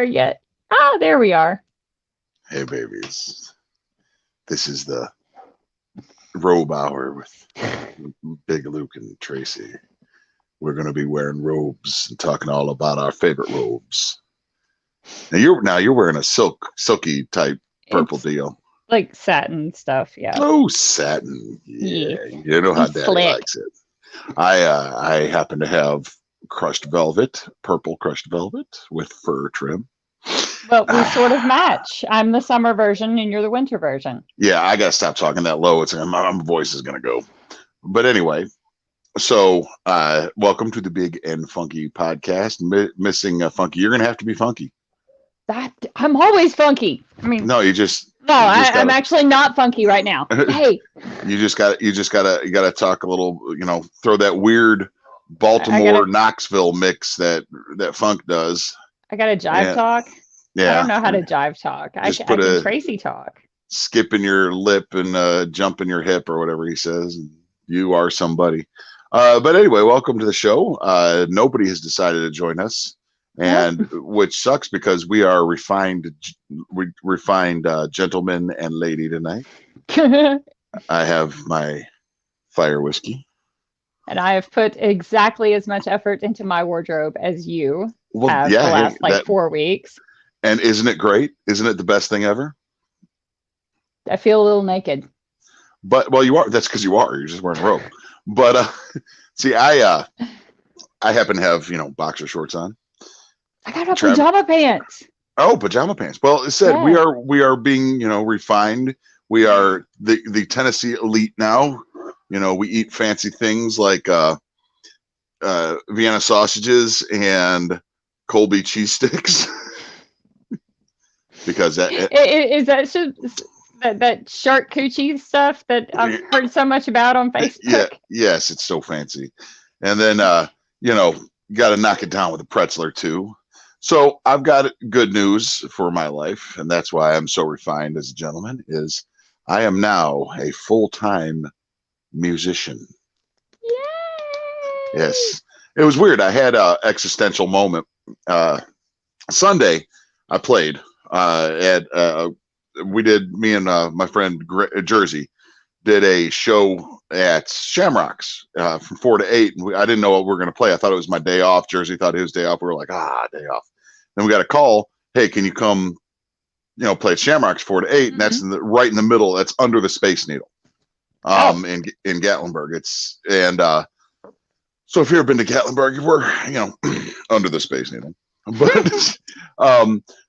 Yet. Ah, there we are. Hey, babies. This is the robe hour with Big Luke and Tracy. We're going to be wearing robes and talking all about our favorite robes. Now you're wearing a silky type purple It's deal. like satin stuff. Yeah. Oh, satin. Yeah. Yeah, you know how I'm Daddy slick. likes it. I happen to have crushed velvet, purple crushed velvet with fur trim. But we sort of match. I'm the summer version and you're the winter version. Yeah, I gotta stop talking that low. It's my voice is gonna go. But anyway, so welcome to the Big and Funky podcast. Missing Funky, you're gonna have to be funky. I'm always funky. I mean, No, you just no, I'm gotta actually not funky right now. Hey, you gotta talk a little. Throw that weird I Baltimore gotta Knoxville mix that Funk does. I gotta jive And talk. I don't yeah, know how to jive talk. just I put can a Tracy talk. skip in your lip and jump in your hip or whatever he says. And you are somebody. But anyway, welcome to the show. Nobody has decided to join us, and which sucks because we are refined gentleman and lady tonight. And I have my fire whiskey. I have put exactly as much effort into my wardrobe as you Well, have yeah, the hey, last like 4 weeks. and isn't it great? Isn't it the best thing ever? I feel a little naked. But well, you are. That's because you are. You're just wearing a robe. But see, I happen to have boxer shorts on. I got a Travis, pajama pants. oh, pajama pants. Well, it said Yeah. we are being refined. We are the Tennessee elite now. We eat fancy things like Vienna sausages and Colby cheese sticks because Is that that shark coochie stuff that I've heard so much about on Facebook? yeah, yes, it's so fancy. And then you got to knock it down with a pretzel or two. So I've got good news for my life, and that's why I'm so refined as a gentleman. Is I am now a full-time musician. Yay! Yes, it was weird. I had a existential moment. Sunday, I played at we did me and my friend Jersey did a show at Shamrocks from 4 to 8. And I didn't know what we were going to play. I thought it was my day off. Jersey thought his day off. We were like, day off. Then we got a call. Hey, can you come? Play at Shamrocks 4 to 8, and that's right in the middle. That's under the Space Needle, in Gatlinburg. So if you've ever been to Gatlinburg, we're under the Space Needle. But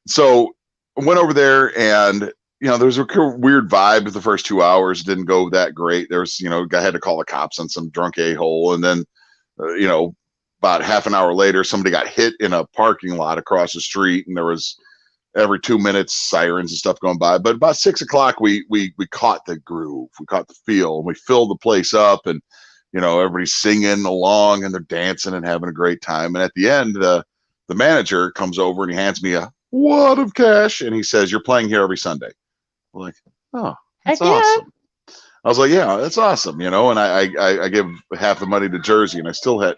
so I went over there, and there was a weird vibe the first 2 hours. It didn't go that great. There was I had to call the cops on some drunk a-hole, and then about half an hour later, somebody got hit in a parking lot across the street, and there was every 2 minutes sirens and stuff going by. But about 6 o'clock, we caught the groove, we caught the feel, and we filled the place up, and everybody's singing along and they're dancing and having a great time. And at the end, the manager comes over and he hands me a wad of cash, and he says, "You're playing here every Sunday." I'm like, oh, that's awesome. I was like, yeah, that's awesome, and I give half the money to Jersey, and I still had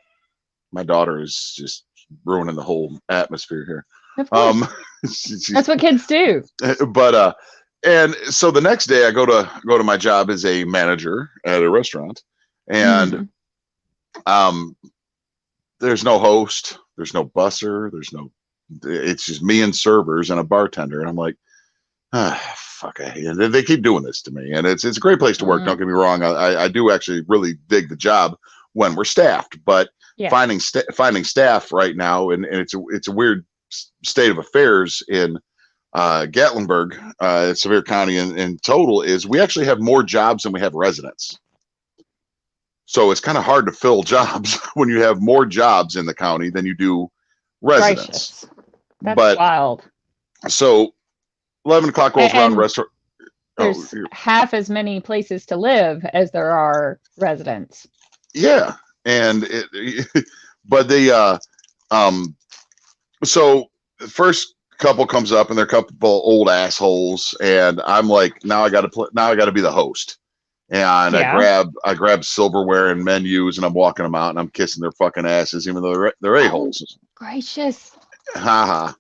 my daughter is just ruining the whole atmosphere here. Of course. That's what kids do. But and so the next day I go to my job as a manager at a restaurant, and there's no host, there's no busser, it's just me and servers and a bartender, and I'm like, fuck, they keep doing this to me, and it's a great place to work. Don't get me wrong, I do actually really dig the job when we're staffed, but finding staff right now, and it's a weird state of affairs in Gatlinburg, Sevier County in total, is we actually have more jobs than we have residents. So it's kind of hard to fill jobs when you have more jobs in the county than you do residents. That's wild. So 11 o'clock rolls around, restaurant. There's half as many places to live as there are residents. Yeah. And so the first couple comes up, and they're a couple old assholes, and I'm like, now I got to be the host, and I grab silverware and menus, and I'm walking them out, and I'm kissing their fucking asses, even though they're a-holes. Gracious. Haha.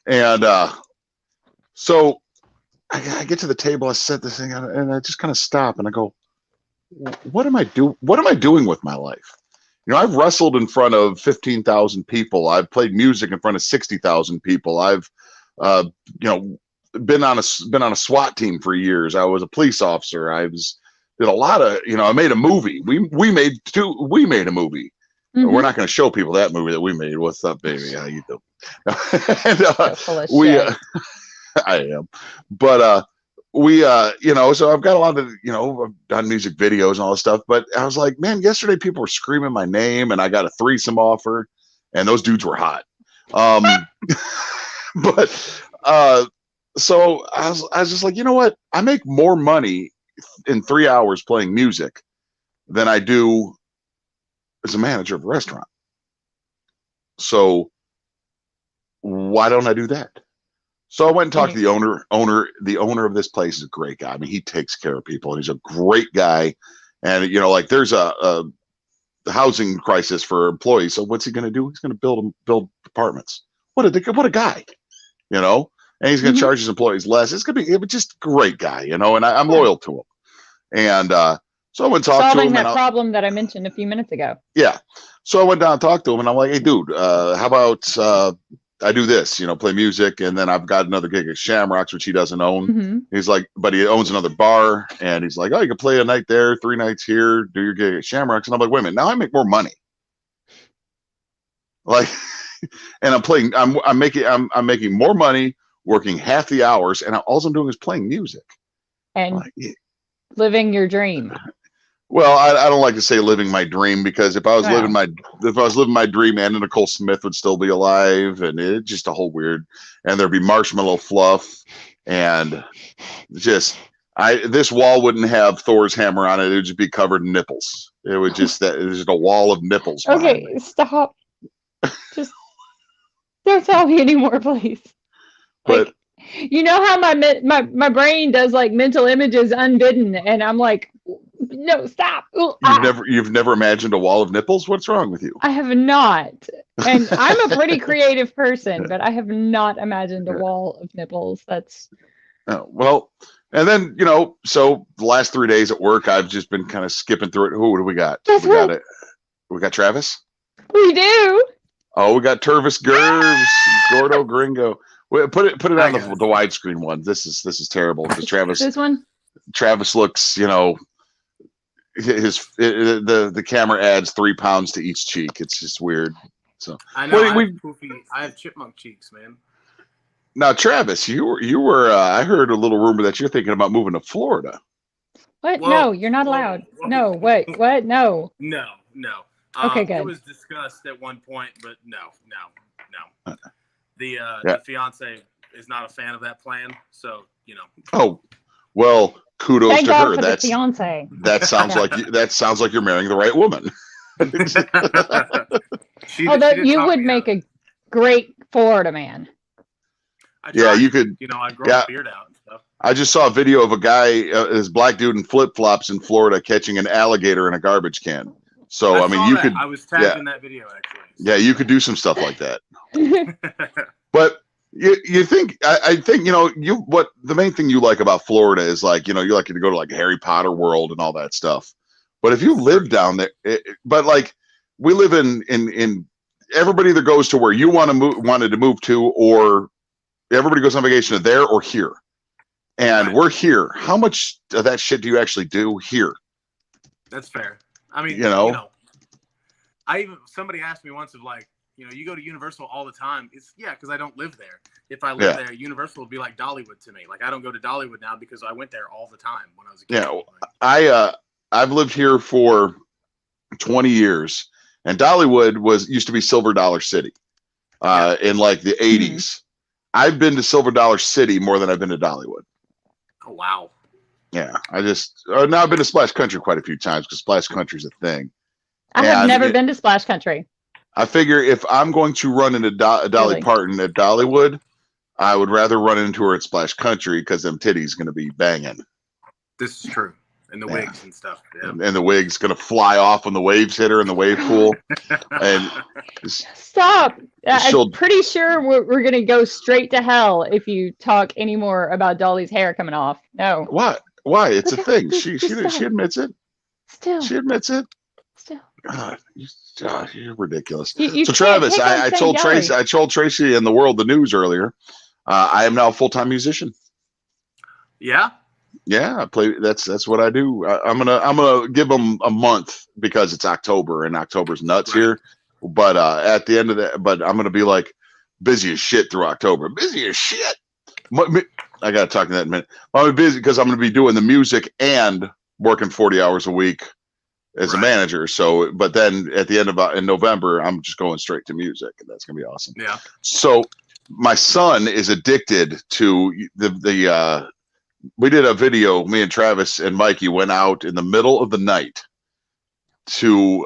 And so I get to the table, I set this thing out, and I just kind of stop and I go, what am I doing with my life? You know, I've wrestled in front of 15,000 people. I've played music in front of 60,000 people. I've, you know, been on a SWAT team for years. I was a police officer. Did a lot of, you know, I made a movie. We made a movie. Mm-hmm. We're not going to show people that movie that we made. What's up, baby? How you doing? And, full of shit. I am, but you know, so I've got a lot of, you know, I've done music videos and all this stuff, but I was like, man, yesterday people were screaming my name and I got a threesome offer and those dudes were hot. But so I was just like, you know what? I make more money in 3 hours playing music than I do as a manager of a restaurant. So why don't I do that? So I went and talked to the owner. The owner of this place is a great guy. I mean, he takes care of people, and he's a great guy. And you know, like there's a housing crisis for employees. So what's he going to do? He's going to build apartments. What a guy, you know. And he's going to charge his employees less. It's going to be just a great guy, you know. And I'm loyal to him. And so I went and talked to him. Solving that problem that I mentioned a few minutes ago. Yeah. So I went down and talked to him, and I'm like, hey, dude, how about I do this, you know, play music, and then I've got another gig at Shamrocks, which he doesn't own. Mm-hmm. He's like, but he owns another and he's like, oh, you can play a night there, 3 nights here, do your gig at Shamrocks. And I'm like, wait a minute, now I make more money. Like, and I'm making more money working half the hours, and all I'm doing is playing music and living your dream. Well, I don't like to say living my dream, because if I was living my dream, Anna Nicole Smith would still be alive, and it's just a whole weird, and there'd be Marshmallow Fluff, and just this wall wouldn't have Thor's hammer on it. It would just be covered in nipples. It would just it was just a wall of nipples. Okay, stop. Just don't tell me anymore, please. But like, you know how my brain does like mental images unbidden, and I'm like, no, stop. Ooh, you've never imagined a wall of nipples? What's wrong with you? I have not. And I'm a pretty creative person, but I have not imagined a wall of nipples. That's well, and then, you know, so the last 3 days at work, I've just been kind of skipping through it. What do we got? We got Travis. We do. Oh, we got Turvis Gerbs, Gordo Gringo. Put it on the widescreen one. This is terrible because Travis. This one. Travis looks, you know, the camera adds 3 pounds to each cheek. It's just weird. So I know I have chipmunk cheeks, man. Now, Travis, you were I heard a little rumor that you're thinking about moving to Florida. What? Well, no, you're not allowed. No, wait, what? No. No. Okay, good. It was discussed at one point, but no. The fiance is not a fan of that plan, so you know. Oh, well, kudos Thank to God her. For That's the fiance. That sounds like you're marrying the right woman. You would make a great Florida man. Yeah, you could. You know, I grow a beard out and stuff. I just saw a video of a guy, this black dude in flip flops in Florida, catching an alligator in a garbage can. So I mean, you could. I was tagged in that video actually. So. Yeah, you could do some stuff like that. But you think I think, you know, what the main thing you like about Florida is, like, you know, you like to go to like Harry Potter World and all that stuff. But if you live down there, but like we live in everybody either goes to where you wanted to move to, or everybody goes on vacation to there or here. And we're here. How much of that shit do you actually do here? That's fair. I mean, somebody asked me once of like, you know, you go to Universal all the time. It's because I don't live there. If I live there, Universal would be like Dollywood to me. Like I don't go to Dollywood now because I went there all the time when I was a kid. Yeah, I've lived here for 20 years, and Dollywood used to be Silver Dollar City in like the 80s. Mm-hmm. I've been to Silver Dollar City more than I've been to Dollywood. Oh, wow. Yeah, now I've been to Splash Country quite a few times because Splash Country's a thing. I have never been to Splash Country. I figure if I'm going to run into Dolly Parton at Dollywood, I would rather run into her at Splash Country because them titties going to be banging. This is true. And the wigs and stuff. Yeah. And the wig's gonna fly off when the waves hit her in the wave pool. And stop. I'm pretty sure we're gonna go straight to hell if you talk anymore about Dolly's hair coming off. No. What? Why? It's a thing. She admits it. Still. She admits it. Still. God, you're ridiculous. You so Travis, I told Tracy and the world the news earlier. I am now a full-time musician. Yeah. Yeah, I play. That's what I do. I'm gonna give them a month because it's October and October's nuts here. But at the end of that, but I'm gonna be like busy as shit through October. Busy as shit. I gotta talk to that in a minute. I'm busy because I'm gonna be doing the music and working 40 hours a week as a manager. So, but then at the end of in November, I'm just going straight to music, and that's gonna be awesome. Yeah. So my son is addicted to the we did a video, me and Travis and Mikey went out in the middle of the night to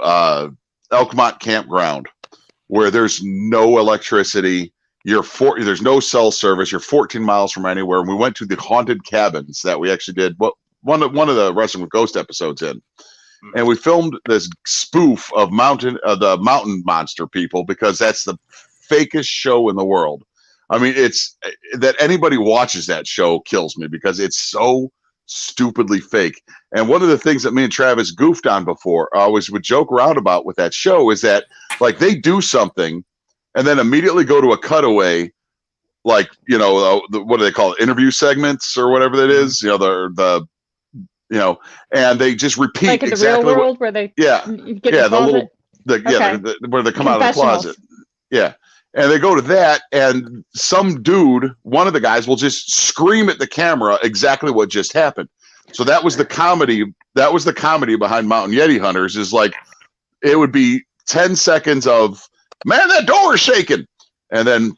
Elkmont Campground where there's no electricity. There's no cell service. You're 14 miles from anywhere. And we went to the haunted cabins that we actually did one of the Wrestling with Ghost episodes in. And we filmed this spoof of the mountain monster people because that's the fakest show in the world. I mean, it's that anybody watches that show kills me because it's so stupidly fake. And one of the things that me and Travis goofed on before, always would joke around about with that show is that like they do something and then immediately go to a cutaway, like, what do they call it? Interview segments or whatever that is, and they just repeat like in the exactly real world where they where they come out of the closet. Yeah. And they go to that, and some dude, one of the guys, will just scream at the camera exactly what just happened. So that was the comedy. That was the comedy behind Mountain Yeti Hunters. Is like it would be 10 seconds of man, that door is shaking, and then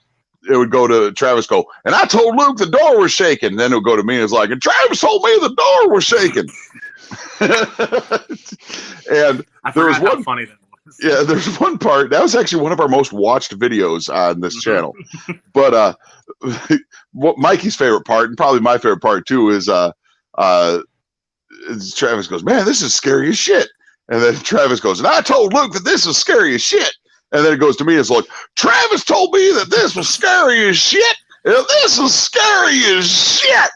it would go to Travis. And I told Luke the door was shaking. Then it would go to me, and it's like, and Travis told me the door was shaking. And there was one funny that. Yeah, there's one part that was actually one of our most watched videos on this channel. But what Mikey's favorite part, and probably my favorite part too, is Travis goes, "Man, this is scary as shit." And then Travis goes, "And I told Luke that this was scary as shit." And then it goes to me, it's like, "Travis told me that this was scary as shit. And this is scary as shit."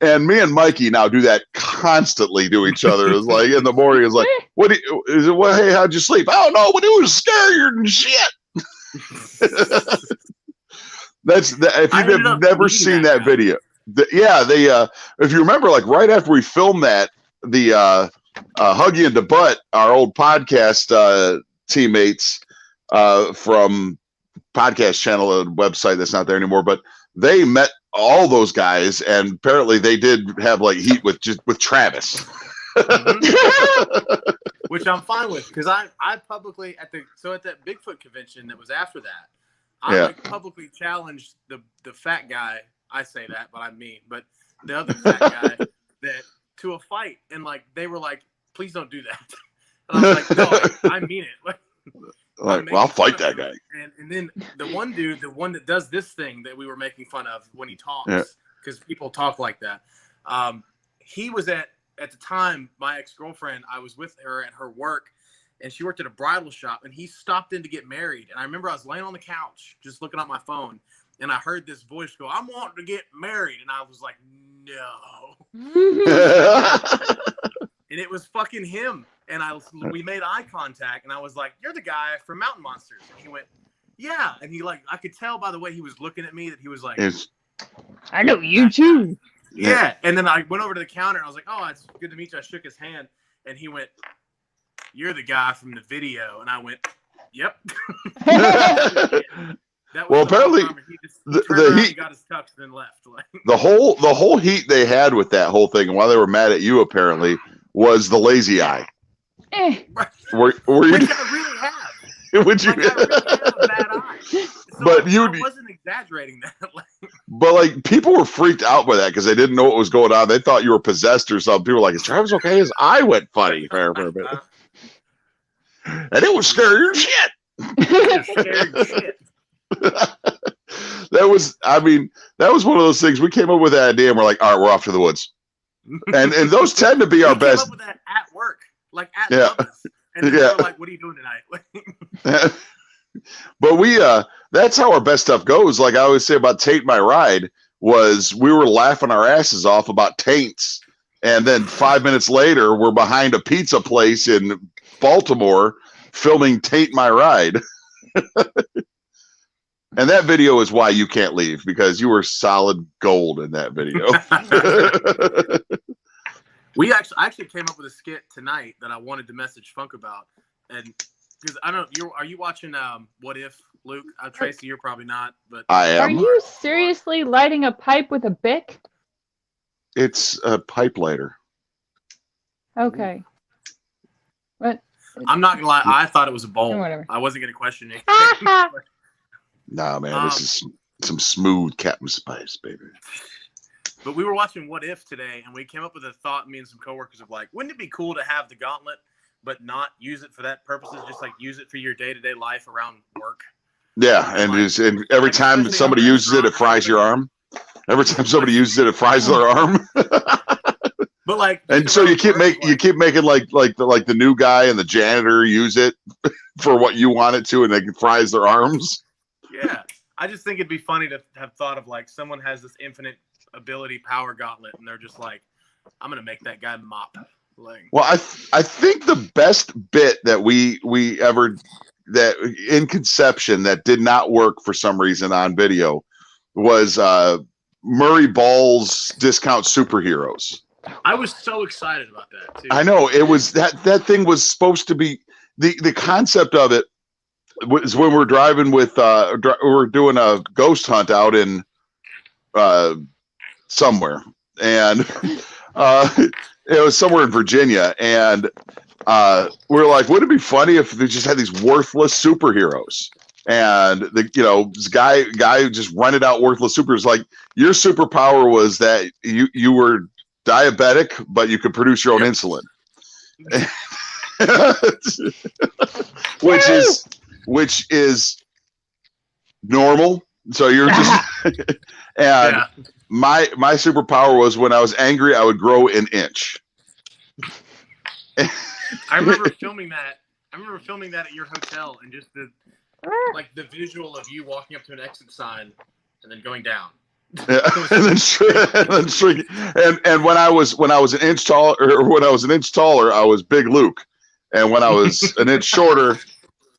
And me and Mikey now do that constantly to each other. It's like in the morning, it's like, hey, how'd you sleep? I don't know, but it was scarier than shit. If you've never seen that video. If you remember, like right after we filmed that, the Huggy and the Butt, our old podcast teammates from podcast channel and website that's not there anymore, but they met all those guys, and apparently they did have like heat with Travis. Which I'm fine with because I publicly at that Bigfoot convention that was after that, I publicly challenged the fat guy. I say that, but the other fat guy that to a fight, and like they were like, "Please don't do that." And I was like, "No, I mean it." Like, well, I'll fight that guy. And then the one dude, the one that does this thing that we were making fun of when he talks, because people talk like that. He was at the time, my ex-girlfriend, I was with her at her work, and she worked at a bridal shop, and he stopped in to get married. And I remember I was laying on the couch, just looking at my phone, and I heard this voice go, "I'm wanting to get married." And I was like, no. And it was fucking him. And we made eye contact, and I was like, "You're the guy from Mountain Monsters." And he went, "Yeah." And he I could tell by the way he was looking at me that he was like, "I know you too." Yeah. And then I went over to the counter, and I was like, "Oh, it's good to meet you." I shook his hand, and he went, "You're the guy from the video." And I went, "Yep." Well, apparently the heat got his tux and then left. the whole heat they had with that whole thing, and why they were mad at you apparently was the lazy eye. Were you? Which I really have. Would you? I really have a bad eye. So but I wasn't exaggerating that. But like people were freaked out by that because they didn't know what was going on. They thought you were possessed or something. People were like, "Is Travis okay? His eye went funny for a bit." And it was scary as shit. Scary as shit. That was one of those things. We came up with that idea and we're like, "All right, we're off to the woods." and those tend to be our best. Came up with that at work, like at Bubba's. And then they were like, "What are you doing tonight?" But that's how our best stuff goes. Like I always say about Taint My Ride, was we were laughing our asses off about taints, and then 5 minutes later we're behind a pizza place in Baltimore filming Taint My Ride. And that video is why you can't leave, because you were solid gold in that video. I actually came up with a skit tonight that I wanted to message Funk about, and because I don't know, are you watching What If, Luke? Tracy, you're probably not, but I am. Are you seriously lighting a pipe with a Bic? It's a pipe lighter. Okay. What? I'm not gonna lie, I thought it was a bowl. Whatever. I wasn't gonna question it. Nah, man, this is some smooth Captain Spice, baby. But we were watching What If today, and we came up with a thought, me and some coworkers, of like, wouldn't it be cool to have the gauntlet, but not use it for that purposes, just like use it for your day-to-day life around work? Yeah, and every time somebody uses it, it fries your arm. Every time somebody uses it, it fries their arm. But like, and so you keep making like the new guy and the janitor use it for what you want it to, and they can fries their arms. Yeah, I just think it'd be funny to have thought of like someone has this infinite ability power gauntlet, and they're just like, I'm gonna make that guy mop. Like, well, I think the best bit that we ever that in conception that did not work for some reason on video was Murray Ball's Discount Superheroes. I was so excited about that too. I know, it was that thing was supposed to be the concept of it was when we're driving with we're doing a ghost hunt out in somewhere, and it was somewhere in Virginia, and we were like, wouldn't it be funny if they just had these worthless superheroes? And this guy just rented out worthless superheroes. Like, your superpower was that you were diabetic, but you could produce your own insulin, which is normal. So you're just and my superpower was when I was angry, I would grow an inch. I remember filming that. At your hotel, and just the visual of you walking up to an exit sign and then going down. Yeah, and then shrinking. And when I was an inch taller, I was Big Luke, and when I was an inch shorter,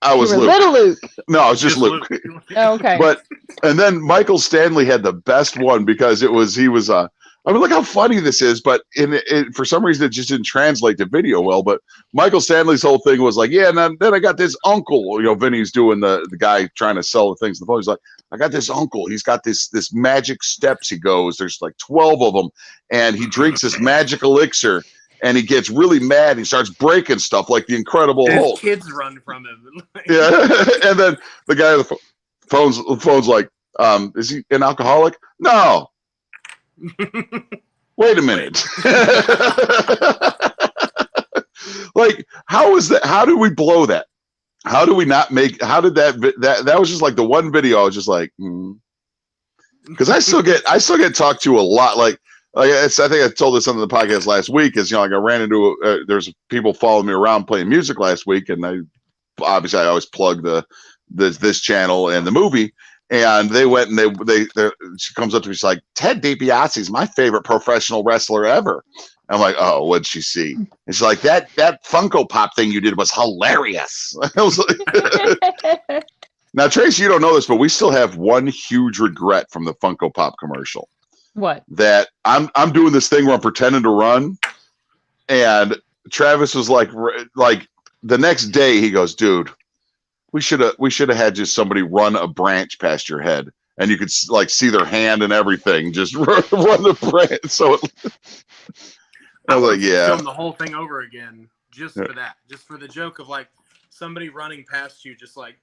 I was Luke. Little Luke. No, I was just Luke. Oh, okay. And then Michael Stanley had the best one, because he was I mean, look how funny this is, but for some reason it just didn't translate to video well. But Michael Stanley's whole thing was like, yeah, and then I got this uncle. Vinny's doing the guy trying to sell the things on the phone. He's like, I got this uncle. He's got this magic steps he goes. There's like 12 of them, and he drinks this magic elixir, and he gets really mad. He starts breaking stuff like the Incredible Hulk. Kids run from him. Yeah, and then the guy on the phone's like, is he an alcoholic? No. Wait a minute. Like, how is that? How do we blow that? How do we not make? How did that was just like the one video. I was just like, because I still get talked to a lot. Like I think I told this on the podcast last week. Is like I ran into there's people following me around playing music last week, and I always plug this channel and the movie. And they went and she comes up to me, she's like, Ted DiBiase is my favorite professional wrestler ever. I'm like, oh, what'd she see? And she's like, that Funko Pop thing you did was hilarious. I was like, now, Tracy, you don't know this, but we still have one huge regret from the Funko Pop commercial. What? That I'm doing this thing where I'm pretending to run, and Travis was like the next day he goes, dude, we should have had just somebody run a branch past your head, and you could like see their hand and everything. Just run the branch. So I was like, yeah, film the whole thing over again just for that, just for the joke of like somebody running past you, just like.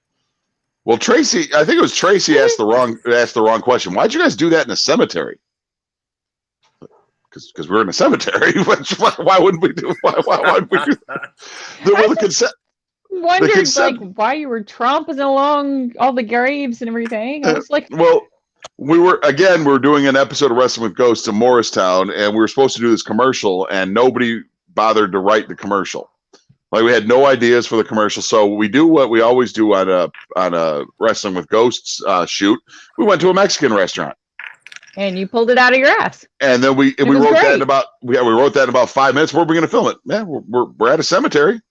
Well, Tracy, I think it was Tracy asked the wrong question. Why'd you guys do that in a cemetery? Because we're in a cemetery. Why wouldn't we do? Why would we do that? Wondered like why you were tromping along all the graves and everything. I was like, well, we were doing an episode of Wrestling with Ghosts in Morristown, and we were supposed to do this commercial, and nobody bothered to write the commercial. Like, we had no ideas for the commercial, so we do what we always do on a Wrestling with Ghosts shoot. We went to a Mexican restaurant, and you pulled it out of your ass. And then we wrote that in about we wrote that in about 5 minutes. Where are we going to film it? Yeah, we're at a cemetery.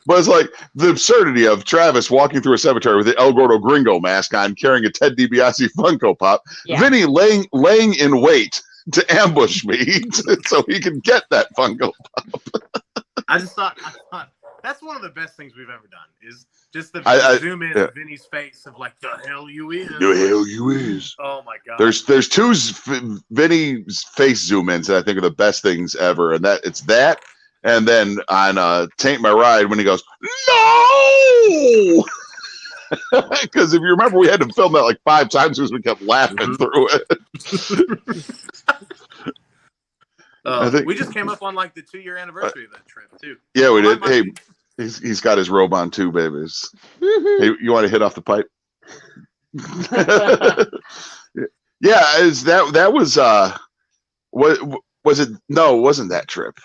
But it's like the absurdity of Travis walking through a cemetery with the El Gordo Gringo mask on, carrying a Ted DiBiase Funko Pop. Yeah. Vinny laying in wait to ambush me so he can get that Funko Pop. I thought that's one of the best things we've ever done is just the zoom in of Vinny's face of like, the hell you is. The hell you is. Oh my God. There's two Vinny's face zoom ins that I think are the best things ever. And it's that. And then on Taint My Ride, when he goes, no! Because if you remember, we had to film that like 5 times because we kept laughing through it. We just came up on like the 2-year anniversary of that trip, too. Yeah, we did. Hey, he's got his robe on, too, babies. Hey, you want to hit off the pipe? Yeah, that was, was it? No, it wasn't that trip.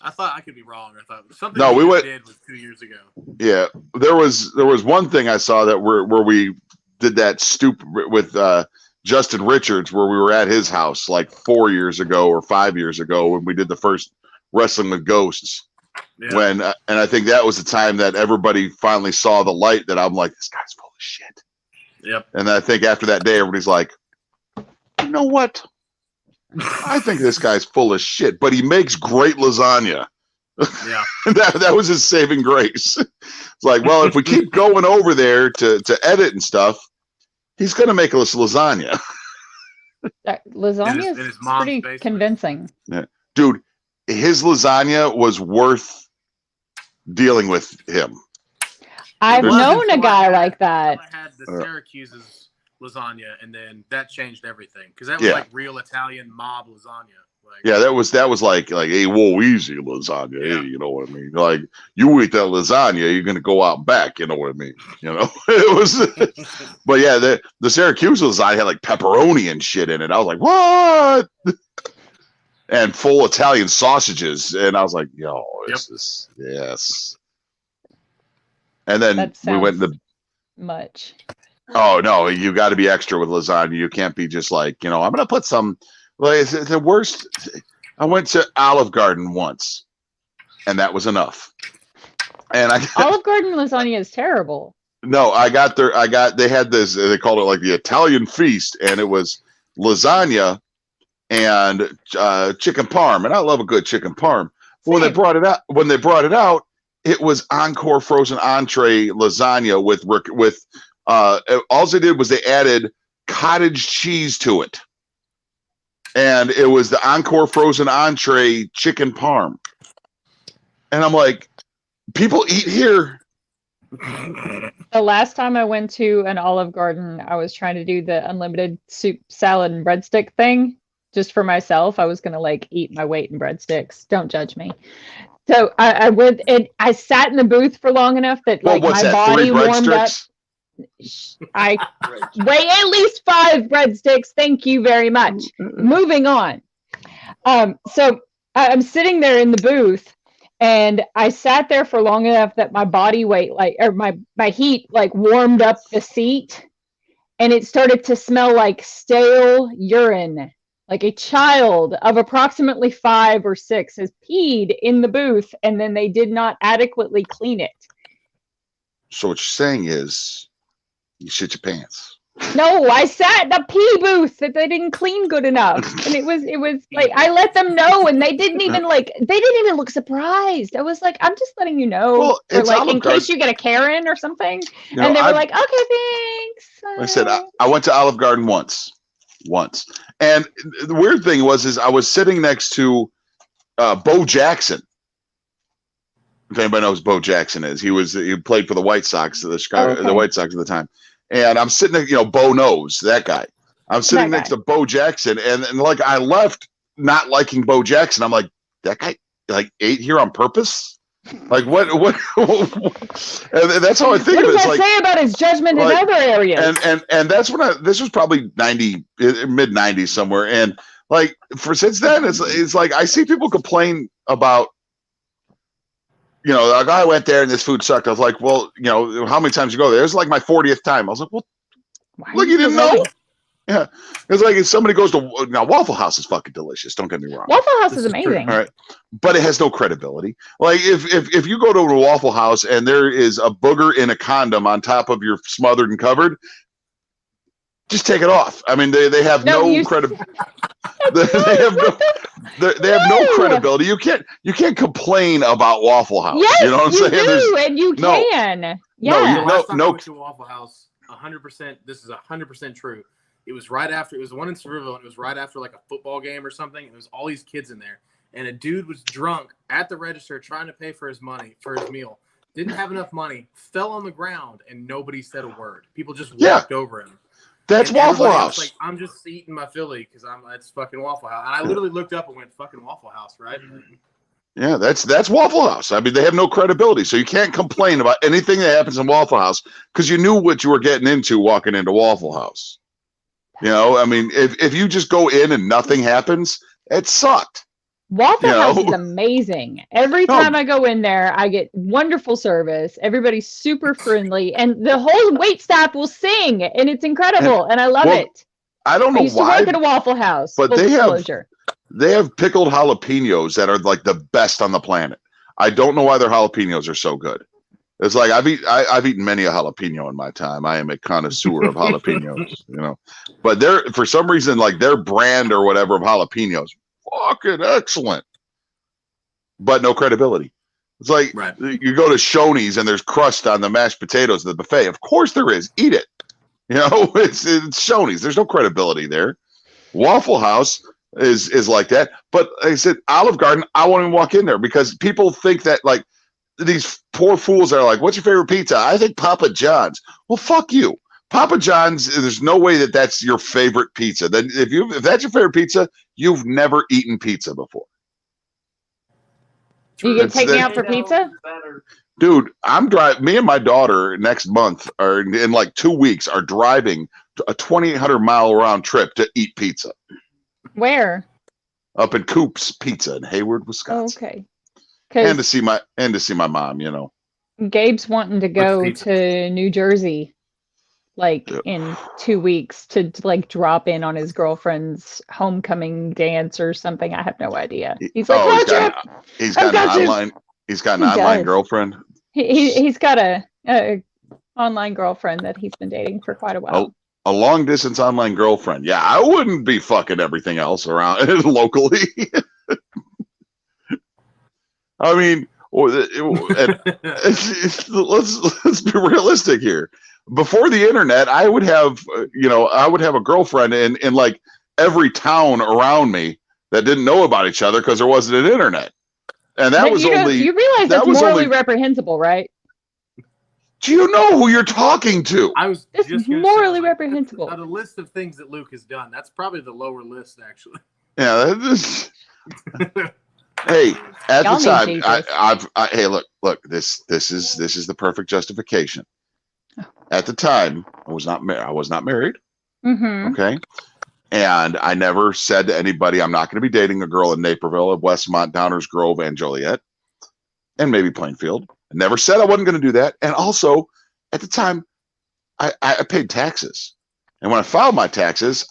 I thought I could be wrong. I thought something we did was 2 years ago. Yeah, there was one thing I saw that where we did that with Justin Richards, where we were at his house like 4 years ago or 5 years ago when we did the first Wrestling with Ghosts. Yeah. And I think that was the time that everybody finally saw the light that I'm like, this guy's full of shit. Yep. And I think after that day, everybody's like, you know what? I think this guy's full of shit, but he makes great lasagna. Yeah. that was his saving grace. It's like, well, if we keep going over there to edit and stuff, he's going to make us lasagna. Lasagna is pretty convincing. Yeah. Dude, his lasagna was worth dealing with him. I've known a guy like that. I had the Syracuse's lasagna, and then that changed everything because that was like real Italian mob lasagna. Like, yeah, that was like hey, whoa, easy lasagna. Yeah. Hey, you know what I mean? Like, you eat that lasagna, you're gonna go out and back. You know what I mean? You know, it was. But yeah, the Syracuse lasagna had like pepperoni and shit in it. I was like, what? And full Italian sausages, and I was like, yo, this is yes. And then we went to much. Oh no, you got to be extra with lasagna. You can't be just like, I'm going to put some. Like, the worst. I went to Olive Garden once, and that was enough. And Olive Garden lasagna is terrible. No, they had this. They called it like the Italian feast, and it was lasagna and chicken parm, and I love a good chicken parm. When they brought it out, it was Encore frozen entree lasagna with. All they did was they added cottage cheese to it, and it was the Encore frozen entree chicken parm. And I'm like, people eat here. The last time I went to an Olive Garden, I was trying to do the unlimited soup, salad, and breadstick thing just for myself. I was gonna like eat my weight in breadsticks. Don't judge me. So I went and I sat in the booth for long enough that like my body warmed up. I weigh at least 5 breadsticks. Thank you very much. Moving on. So I'm sitting there in the booth, and I sat there for long enough that my body weight, my heat, warmed up the seat, and it started to smell like stale urine. Like a child of approximately 5 or 6 has peed in the booth, and then they did not adequately clean it. So what you're saying is, you shit your pants. No, I sat in a pee booth that they didn't clean good enough, and it was like I let them know, and they didn't even look surprised. I was like, I'm just letting you know, or like in case you get a Karen or something. And they were like, okay, thanks. Like I said, I went to Olive Garden once, and the weird thing was I was sitting next to Bo Jackson. If anybody knows who Bo Jackson is, he played for the White Sox, the White Sox at the time. And I'm sitting there, Bo knows that guy. I'm sitting next to Bo Jackson, and like I left not liking Bo Jackson. I'm like, that guy ate here on purpose. Like what and that's how I think What of it. does It's that like, say about his judgment in other areas? and that's when this was probably mid 90s somewhere. And like since then, it's like I see people complain about, like, I went there and this food sucked. I was like, well, how many times you go there? It was like my 40th time. I was like, well, look, you didn't know? Yeah. It's like if somebody goes to, now Waffle House is fucking delicious. Don't get me wrong. Waffle House is amazing. All right. But it has no credibility. Like if you go to a Waffle House and there is a booger in a condom on top of your smothered and covered, just take it off. I mean, they have no credibility. They have no credibility. You can't complain about Waffle House. Yes, you know what I'm saying? And you can. Yeah. Last time I went to Waffle House, 100%. This is 100% true. It was right after. It was the one in Sevierville, and it was right after like a football game or something. And there was all these kids in there, and a dude was drunk at the register trying to pay for his meal. Didn't have enough money. Fell on the ground, and nobody said a word. People just walked over him. That's Waffle House. Like, I'm just eating my Philly because it's fucking Waffle House. And I literally looked up and went, fucking Waffle House, right? Yeah, that's Waffle House. I mean, they have no credibility, so you can't complain about anything that happens in Waffle House because you knew what you were getting into walking into Waffle House. I mean, if you just go in and nothing happens, it sucked. Waffle House is amazing. Every time I go in there, I get wonderful service. Everybody's super friendly, and the whole wait staff will sing, and it's incredible, and I love it. I don't know why. I used to work at a Waffle House, but they have pickled jalapenos that are like the best on the planet. I don't know why their jalapenos are so good. It's like I've eaten many a jalapeno in my time. I am a connoisseur of jalapenos, But for some reason, like their brand or whatever of jalapenos, fucking excellent, but no credibility. It's like you go to Shoney's and there's crust on the mashed potatoes at the buffet. Of course there is. Eat it. It's Shoney's. There's no credibility there. Waffle House is like that. But like I said, Olive Garden, I won't even walk in there because people think that like these poor fools are like, what's your favorite pizza? I think Papa John's. Well, fuck you. Papa John's, there's no way that that's your favorite pizza. Then if that's your favorite pizza, you've never eaten pizza before. You can take me out for pizza? Dude, me and my daughter next month or in like 2 weeks are driving a 2,800 mile round trip to eat pizza. Where? Up in Coop's Pizza in Hayward, Wisconsin. Oh, okay. And to see my mom, Gabe's wanting to go to New Jersey, like in 2 weeks to like drop in on his girlfriend's homecoming dance or something. I have no idea. He's like, he's got an online girlfriend. He's got a online girlfriend that he's been dating for quite a while. A long distance online girlfriend. Yeah, I wouldn't be fucking everything else around locally. I mean, let's be realistic here. Before the internet, I would have a girlfriend in like every town around me that didn't know about each other because there wasn't an internet, and that was only. You realize that's morally reprehensible, right? Do you know who you're talking to? This is morally reprehensible. The list of things that Luke has done, that's probably the lower list, actually. Yeah, that is. Hey, at the time, hey, look, this is the perfect justification. At the time, I was not married. Mm-hmm. Okay, and I never said to anybody, I'm not going to be dating a girl in Naperville, Westmont, Downers Grove, and Joliet, and maybe Plainfield. I never said I wasn't going to do that. And also, at the time, I paid taxes, and when I filed my taxes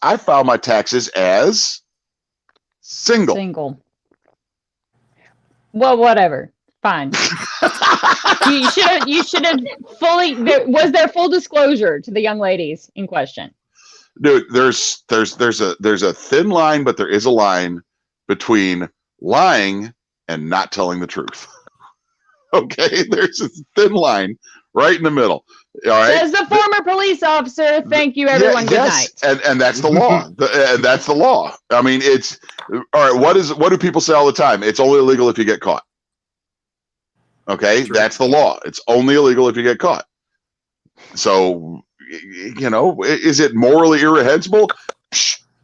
as single. Single. Well, whatever. Fine. You should have fully. Was there full disclosure to the young ladies in question? Dude, there's a thin line, but there is a line between lying and not telling the truth. Okay, there's a thin line right in the middle. All right. As the former police officer, thank you, everyone. Good night. And that's the law. And that's the law. I mean, it's all right. What do people say all the time? It's only illegal if you get caught. Okay, true. That's the law. It's only illegal if you get caught. So, is it morally irreprehensible?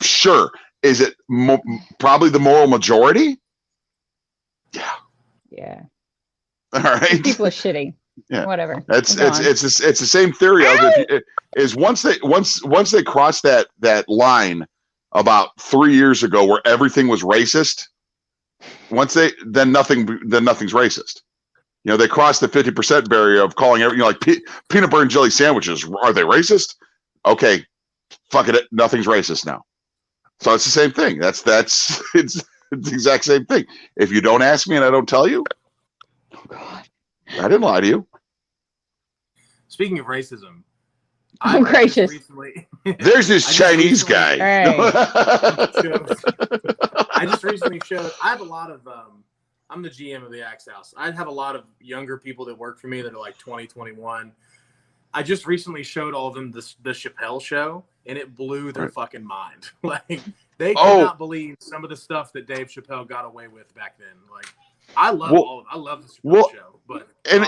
Sure. Is it probably the moral majority? Yeah. Yeah. All right. People are shitty. Yeah. Whatever. It's the same theory of it is once they crossed that line about 3 years ago where everything was racist. Then nothing's racist. You know, they crossed the 50% barrier of calling everything like peanut butter and jelly sandwiches. Are they racist? Okay, fuck it. Nothing's racist now. So it's the same thing. It's the exact same thing. If you don't ask me and I don't tell you, Oh God, I didn't lie to you. Speaking of racism, I'm gracious. There's this Chinese guy. Hey. I just recently showed. I have a lot of. I'm the GM of the Axe House. I have a lot of younger people that work for me that are like 20, 21. I just recently showed all of them the Chappelle show, and it blew their fucking mind. Like they could not believe some of the stuff that Dave Chappelle got away with back then. Like I love all of it. I love the Chappelle show, but and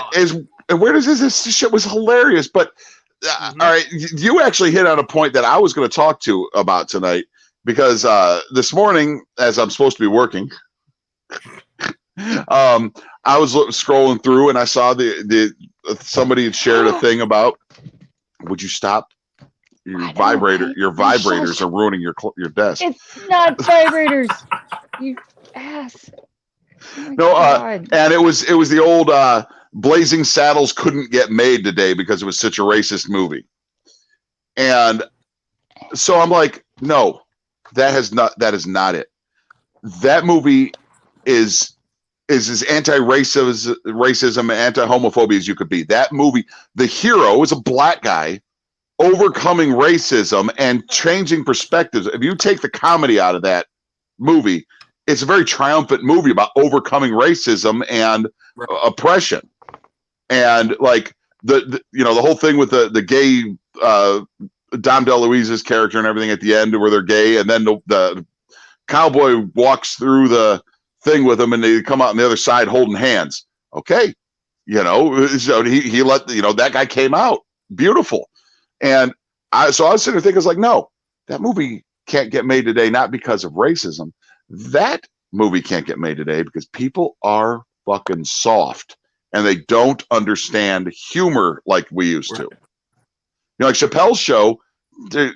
where does this shit was hilarious? But all right, you actually hit on a point that I was going to talk to about tonight because this morning, as I'm supposed to be working, I was scrolling through and I saw somebody had shared a thing about, would you stop your vibrator? Your vibrators are ruining your desk. It's not vibrators, you ass. Oh and it was the old Blazing Saddles couldn't get made today because it was such a racist movie. And so I'm like, no, that is not it. That movie is as anti-racism and anti-homophobia as you could be. That movie, the hero is a black guy overcoming racism and changing perspectives. If you take the comedy out of that movie, it's a very triumphant movie about overcoming racism and oppression. And like the whole thing with the gay Dom DeLuise's character and everything at the end where they're gay, and then the cowboy walks through the thing with them and they come out on the other side holding hands. Okay. So he let, that guy came out beautiful. And I was sitting there thinking, I was like, no, that movie can't get made today, not because of racism. That movie can't get made today because people are fucking soft and they don't understand humor like we used to. Like Chappelle's show, I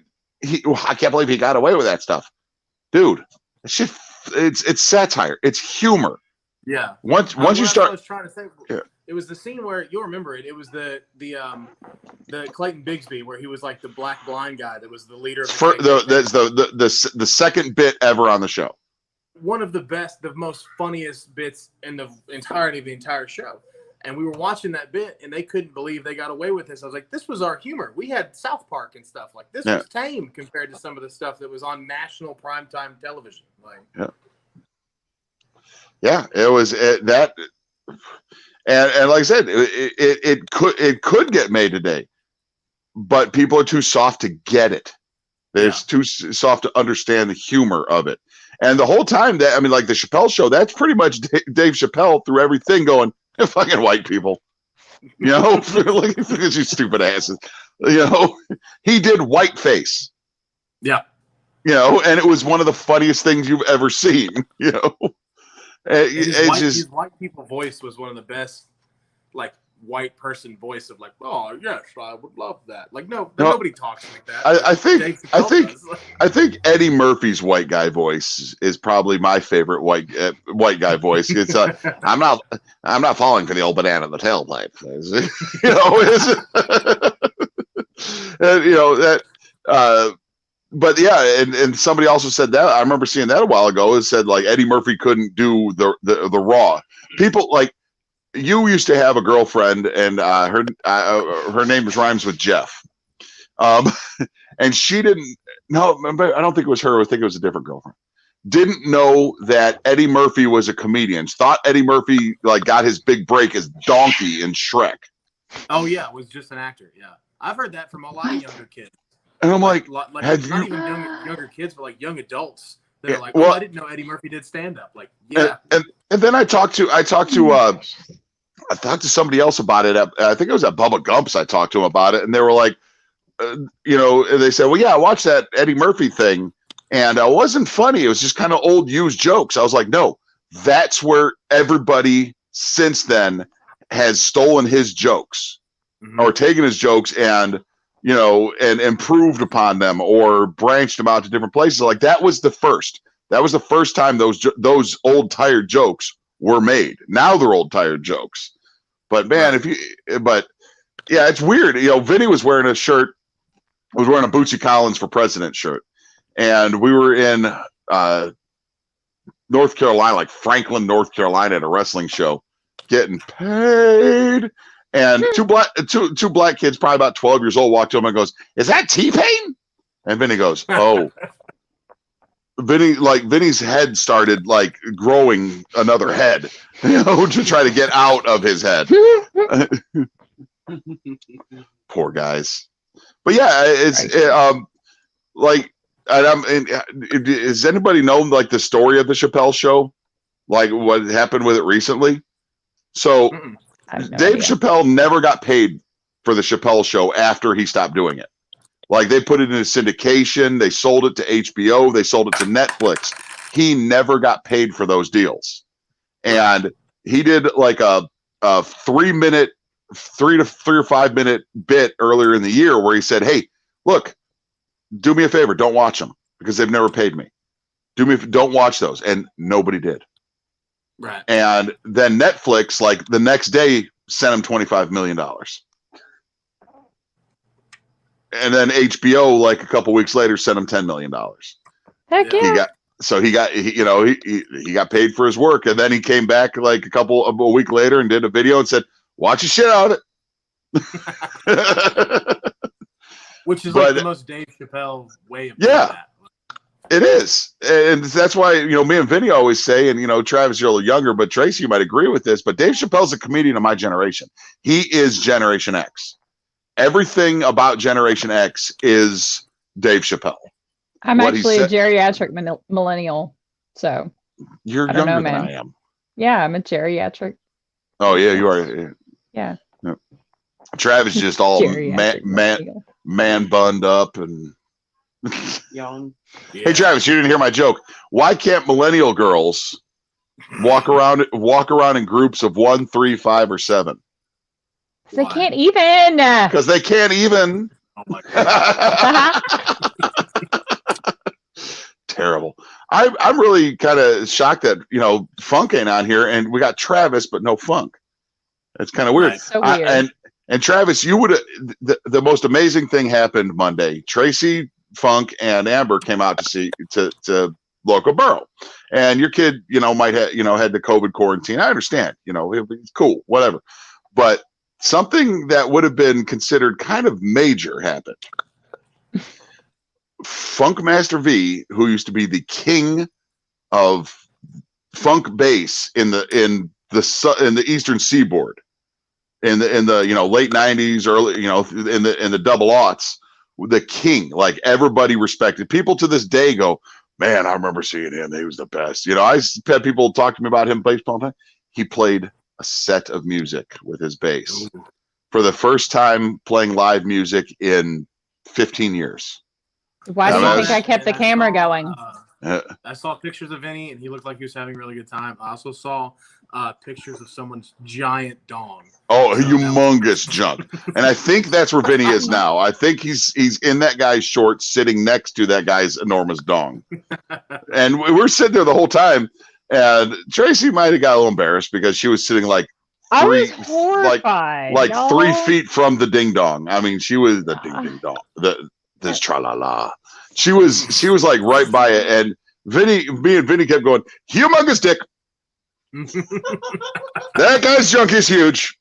can't believe he got away with that stuff. Dude, shit, it's satire. It's humor. Yeah. Once you start, I was trying to think. Yeah. It was the scene where you'll remember it. It was the Clayton Bigsby where he was like the black blind guy that was the leader of the second bit ever on the show. One of the best, the most funniest bits in the entirety of the entire show. And we were watching that bit, and they couldn't believe they got away with this. I was like, this was our humor. We had South Park and stuff. Like, this was tame compared to some of the stuff that was on national primetime television. Like, it was that. And like I said, it could get made today, but people are too soft to get it. They're too soft to understand the humor of it. And the whole time like the Chappelle show, that's pretty much Dave Chappelle through everything going, fucking white people, look at you stupid asses. He did whiteface. Yeah. And it was one of the funniest things you've ever seen, His white people voice was one of the best, like, white person voice of like, oh yes, I would love that. Like, nobody talks like that. I think Eddie Murphy's white guy voice is probably my favorite white guy voice. It's I'm not falling for the old banana in the tailpipe. But yeah, and somebody also said that. I remember seeing that a while ago. It said like Eddie Murphy couldn't do the raw. People like you used to have a girlfriend, and her name rhymes with Jeff, and she didn't. No, I don't think it was her. I think it was a different girlfriend. Didn't know that Eddie Murphy was a comedian. Thought Eddie Murphy like got his big break as Donkey in Shrek. Oh yeah, was just an actor. Yeah, I've heard that from a lot of younger kids. And I'm like not even younger kids, but like young adults. They're like, I didn't know Eddie Murphy did stand up. Like, yeah. And then I talked to somebody else about it. I think it was at Bubba Gump's. I talked to him about it, and they were like, they said, well, yeah, I watched that Eddie Murphy thing, and it wasn't funny. It was just kind of old used jokes. I was like, no, that's where everybody since then has stolen his jokes or taken his jokes and, you know, and improved upon them or branched them out to different places. Like that was the first time those old tired jokes were made. Now they're old tired jokes. But man, yeah, it's weird. You know, Vinny was wearing a Bootsy Collins for President shirt. And we were in North Carolina, like Franklin, North Carolina, at a wrestling show, getting paid. And two black kids, probably about 12 years old, walked to him and goes, "Is that T-Pain?" And Vinny goes, "Oh." Vinny's head started like growing another head, you know, to try to get out of his head. Poor guys. But yeah, does anybody know like the story of the Chappelle show? Like what happened with it recently? So Dave Chappelle never got paid for the Chappelle show after he stopped doing it. Like they put it in a syndication, they sold it to HBO, they sold it to Netflix. He never got paid for those deals. And he did like a 3 or 5 minute bit earlier in the year where he said, "Hey, look, do me a favor, don't watch them because they've never paid me. Don't watch those." And nobody did. Right. And then Netflix, like the next day, sent him $25 million. And then HBO, like a couple weeks later, sent him $10 million. Heck yeah. He got paid for his work. And then he came back like a week later and did a video and said, "Watch your shit out of it." Which is like the most Dave Chappelle way of doing that. It is. And that's why, you know, me and Vinny always say, and, you know, Travis, you're a little younger, but Tracy, you might agree with this, but Dave Chappelle's a comedian of my generation. He is Generation X. Everything about Generation X is Dave Chappelle. I'm actually a geriatric millennial, so you're younger than I am. Yeah, I'm a geriatric. Oh yeah, you are. Yeah. Travis just all man bunned up and young. Yeah. Hey Travis, you didn't hear my joke. Why can't millennial girls walk around in groups of 1, 3, 5, or 7? They can't even. Because they can't even. Oh my God. Terrible. I'm really kind of shocked that, you know, Funk ain't on here and we got Travis but no Funk. It's kind of weird. That's so weird. And Travis, you would the most amazing thing happened Monday. Tracy, Funk, and Amber came out to see to local borough, and your kid, you know, might have, you know, had the COVID quarantine. I understand, you know, it's cool, whatever. But something that would have been considered kind of major happened. Funkmaster V, who used to be the king of funk bass in the Eastern Seaboard, in the you know late 90s, early, you know, in the double aughts, the king, like everybody respected. People to this day go, "Man, I remember seeing him. He was the best." You know, I had people talk to me about him bass all the time. He played a set of music with his bass for the first time, playing live music in 15 years. Why do you think I kept the camera going? I saw pictures of Vinny, and he looked like he was having a really good time. I also saw pictures of someone's giant dong. Oh, humongous junk. And I think that's where Vinny is now. I think he's in that guy's shorts, sitting next to that guy's enormous dong. And we're sitting there the whole time. And Tracy might have got a little embarrassed because she was sitting like I was horrified, like 3 feet from the ding dong. I mean, she was the ding ding dong. This tra la la. She was like right by it, and me and Vinny kept going, "Humongous dick." That guy's junk is huge.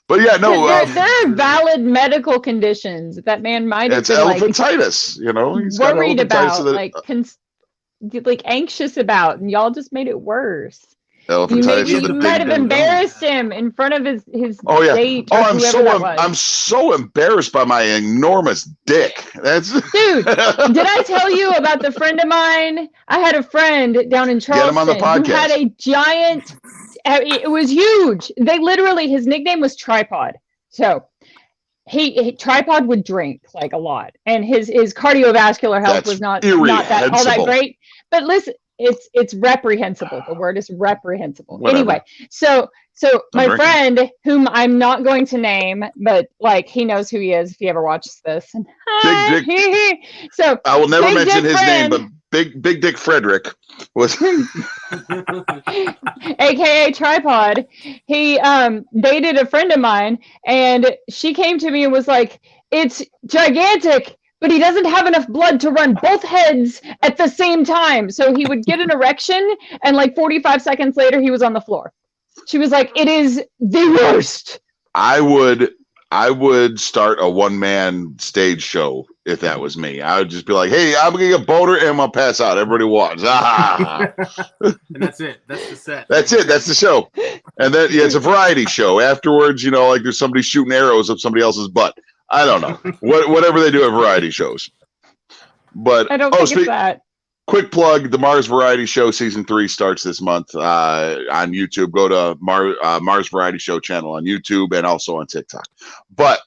But yeah, no. There are valid medical conditions that man might have been elephantitis. You know, he's worried about, like anxious about, and y'all just made it worse. You might have embarrassed him in front of his date. Oh, I'm so embarrassed by my enormous dick. That's dude. Did I tell you about the friend of mine? I had a friend down in Charleston. Get him on the podcast. Who had a giant. It was huge. They literally, his nickname was Tripod. So he Tripod would drink like a lot, and his cardiovascular health was not that all that great. But listen. it's reprehensible. The word is reprehensible. Whatever. Anyway, so my friend, whom I'm not going to name, but like he knows who he is if he ever watches this. And, Big Dick. So I will never Big mention Dick his friend, name, but Big Dick Frederick was aka Tripod. He dated a friend of mine, and she came to me and was like, "It's gigantic, but he doesn't have enough blood to run both heads at the same time." So he would get an erection, and like 45 seconds later, he was on the floor. She was like, "It is the worst." I would start a one-man stage show if that was me. I would just be like, "Hey, I'm gonna get boner and I'm gonna pass out. Everybody watch." And that's it. That's the set. That's it. That's the show. And then it's a variety show. Afterwards, like there's somebody shooting arrows up somebody else's butt. I don't know. Whatever they do at variety shows. But I don't think it's that. Quick plug: the Mars Variety Show season 3 starts this month on YouTube. Go to Mars Variety Show channel on YouTube and also on TikTok. But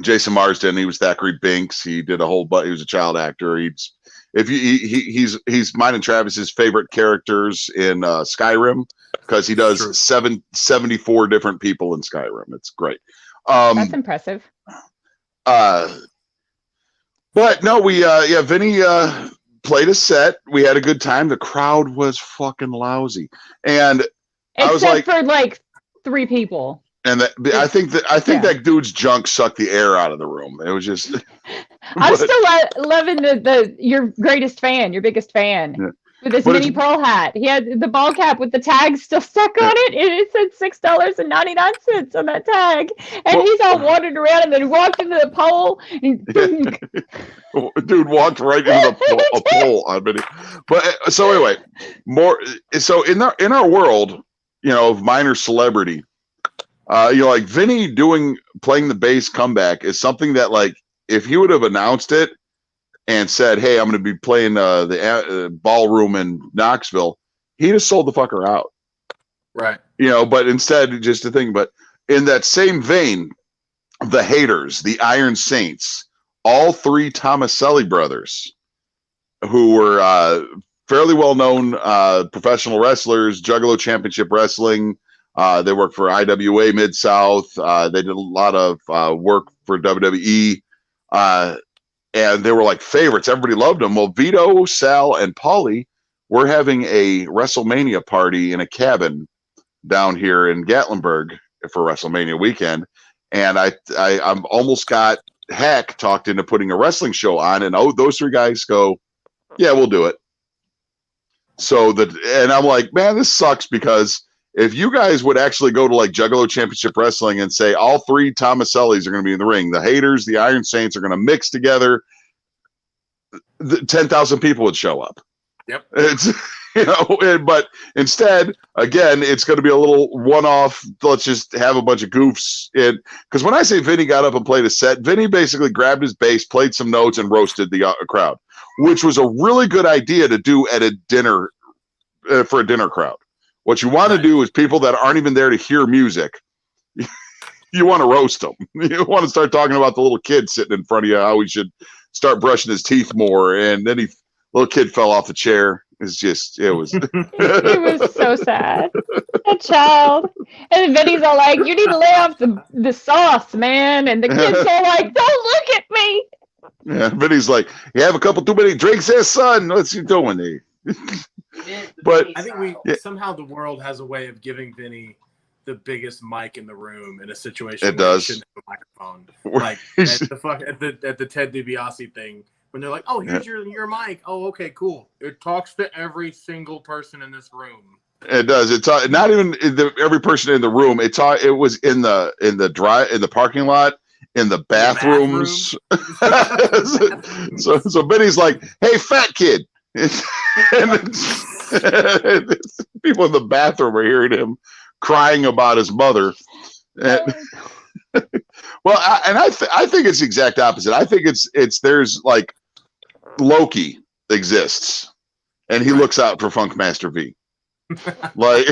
Jason Marsden, he was Thackeray Binks. He did a whole he was a child actor. He's mine and Travis's favorite characters in Skyrim because he does 74 different people in Skyrim. It's great. That's impressive. But no, Vinny played a set. We had a good time. The crowd was fucking lousy, and I was like, for like 3 people. And I think that dude's junk sucked the air out of the room. It was just. I'm still loving your greatest fan, your biggest fan. Yeah. With his mini pearl hat. He had the ball cap with the tag still stuck on it. And it said $6.99 on that tag. And he's all wandered around and then walked into the pole. And dude walked right into a pole on Vinny. But so anyway, so in our world, of minor celebrity, like Vinny playing the bass comeback is something that, like, if he would have announced it and said, "Hey, I'm going to be playing the ballroom in Knoxville," he'd have sold the fucker out. Right. But instead, just a thing. But in that same vein, the Haters, the Iron Saints, all 3 Tomaselli brothers, who were fairly well-known professional wrestlers, Juggalo Championship Wrestling. They worked for IWA Mid-South. They did a lot of work for WWE. And they were like favorites. Everybody loved them. Well, Vito, Sal, and Paulie were having a WrestleMania party in a cabin down here in Gatlinburg for WrestleMania weekend. And I almost got Hack talked into putting a wrestling show on. And those 3 guys go, "Yeah, we'll do it." And I'm like, man, this sucks, because if you guys would actually go to like Juggalo Championship Wrestling and say all 3 Tomasellis are going to be in the ring, the Haters, the Iron Saints are going to mix together, 10,000 people would show up. Yep. It's but instead, again, it's going to be a little one-off. Let's just have a bunch of goofs in. Because when I say Vinny got up and played a set, Vinny basically grabbed his bass, played some notes, and roasted the crowd, which was a really good idea to do at a dinner for a dinner crowd. What you want to do is people that aren't even there to hear music. You want to roast them. You want to start talking about the little kid sitting in front of you, how he should start brushing his teeth more. And then little kid fell off the chair. It was. It was so sad. A child. And Vinny's all like, "You need to lay off the sauce, man." And the kid's all like, "Don't look at me." Yeah, Vinny's like, "You have a couple too many drinks there, son. What's you doing there?" But I think somehow the world has a way of giving Vinny the biggest mic in the room in a situation. It does. He shouldn't have a microphone. Like at the Ted DiBiase thing, when they're like, "Oh, here's your mic." Oh, okay, cool. It talks to every single person in this room. It does. It's not even every person in the room. It was in the parking lot, in the bathrooms. So Benny's like, "Hey, fat kid." And people in the bathroom are hearing him crying about his mother. And, I think it's the exact opposite. I think it's there's like Loki exists, and he looks out for Funkmaster V. Like,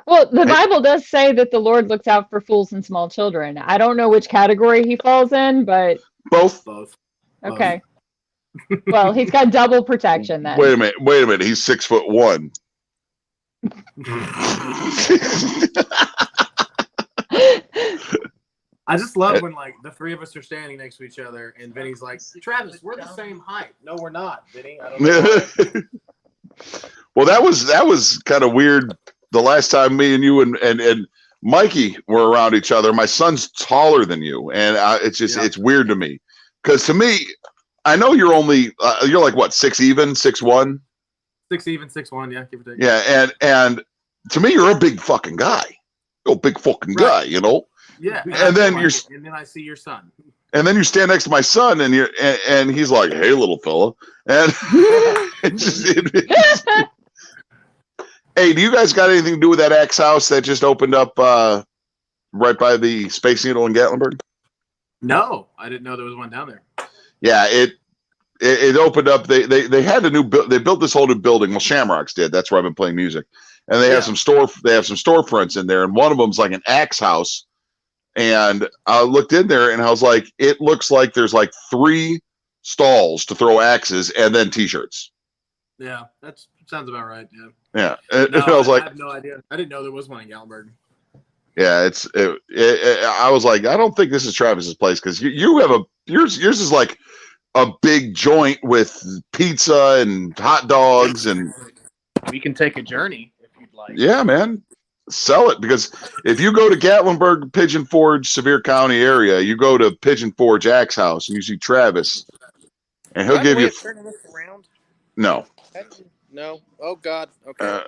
Well, the Bible does say that the Lord looks out for fools and small children. I don't know which category he falls in, but both. Okay. Well, he's got double protection then. Wait a minute. He's 6'1". I just love when like the three of us are standing next to each other, and Vinny's like, "Travis, we're the same height." No, we're not, Vinny. I don't know. Well, that was kind of weird. The last time me and you and Mikey were around each other, my son's taller than you, and it's weird to me because to me, I know you're only you're like what 6 even 6'1". 6 even 6'1", yeah, give or take. Yeah, and to me, you're a big fucking guy. You're a big fucking guy, you know. Yeah, and then I see your son. And then you stand next to my son, and and he's like, "Hey, little fella," and hey, do you guys got anything to do with that Axe house that just opened up right by the Space Needle in Gatlinburg? No, I didn't know there was one down there. Yeah, it opened up. They had a new they built this whole new building. Well, Shamrocks did. That's where I've been playing music, and they have some storefronts in there, and one of them's like an Axe house. And I looked in there and I was like, it looks like there's like 3 stalls to throw axes and then t-shirts. Yeah, that sounds about right. Yeah. Yeah. No, I was like, I have no idea. I didn't know there was one in Gatlinburg. Yeah, I was like, I don't think this is Travis's place because you have yours is like a big joint with pizza and hot dogs and. We can take a journey if you'd like. Yeah, man. Sell it because if you go to Gatlinburg, Pigeon Forge, Sevier County area, you go to Pigeon Forge Axe House and you see Travis, and he'll give you. Turning this around? No. No. Oh God. Okay.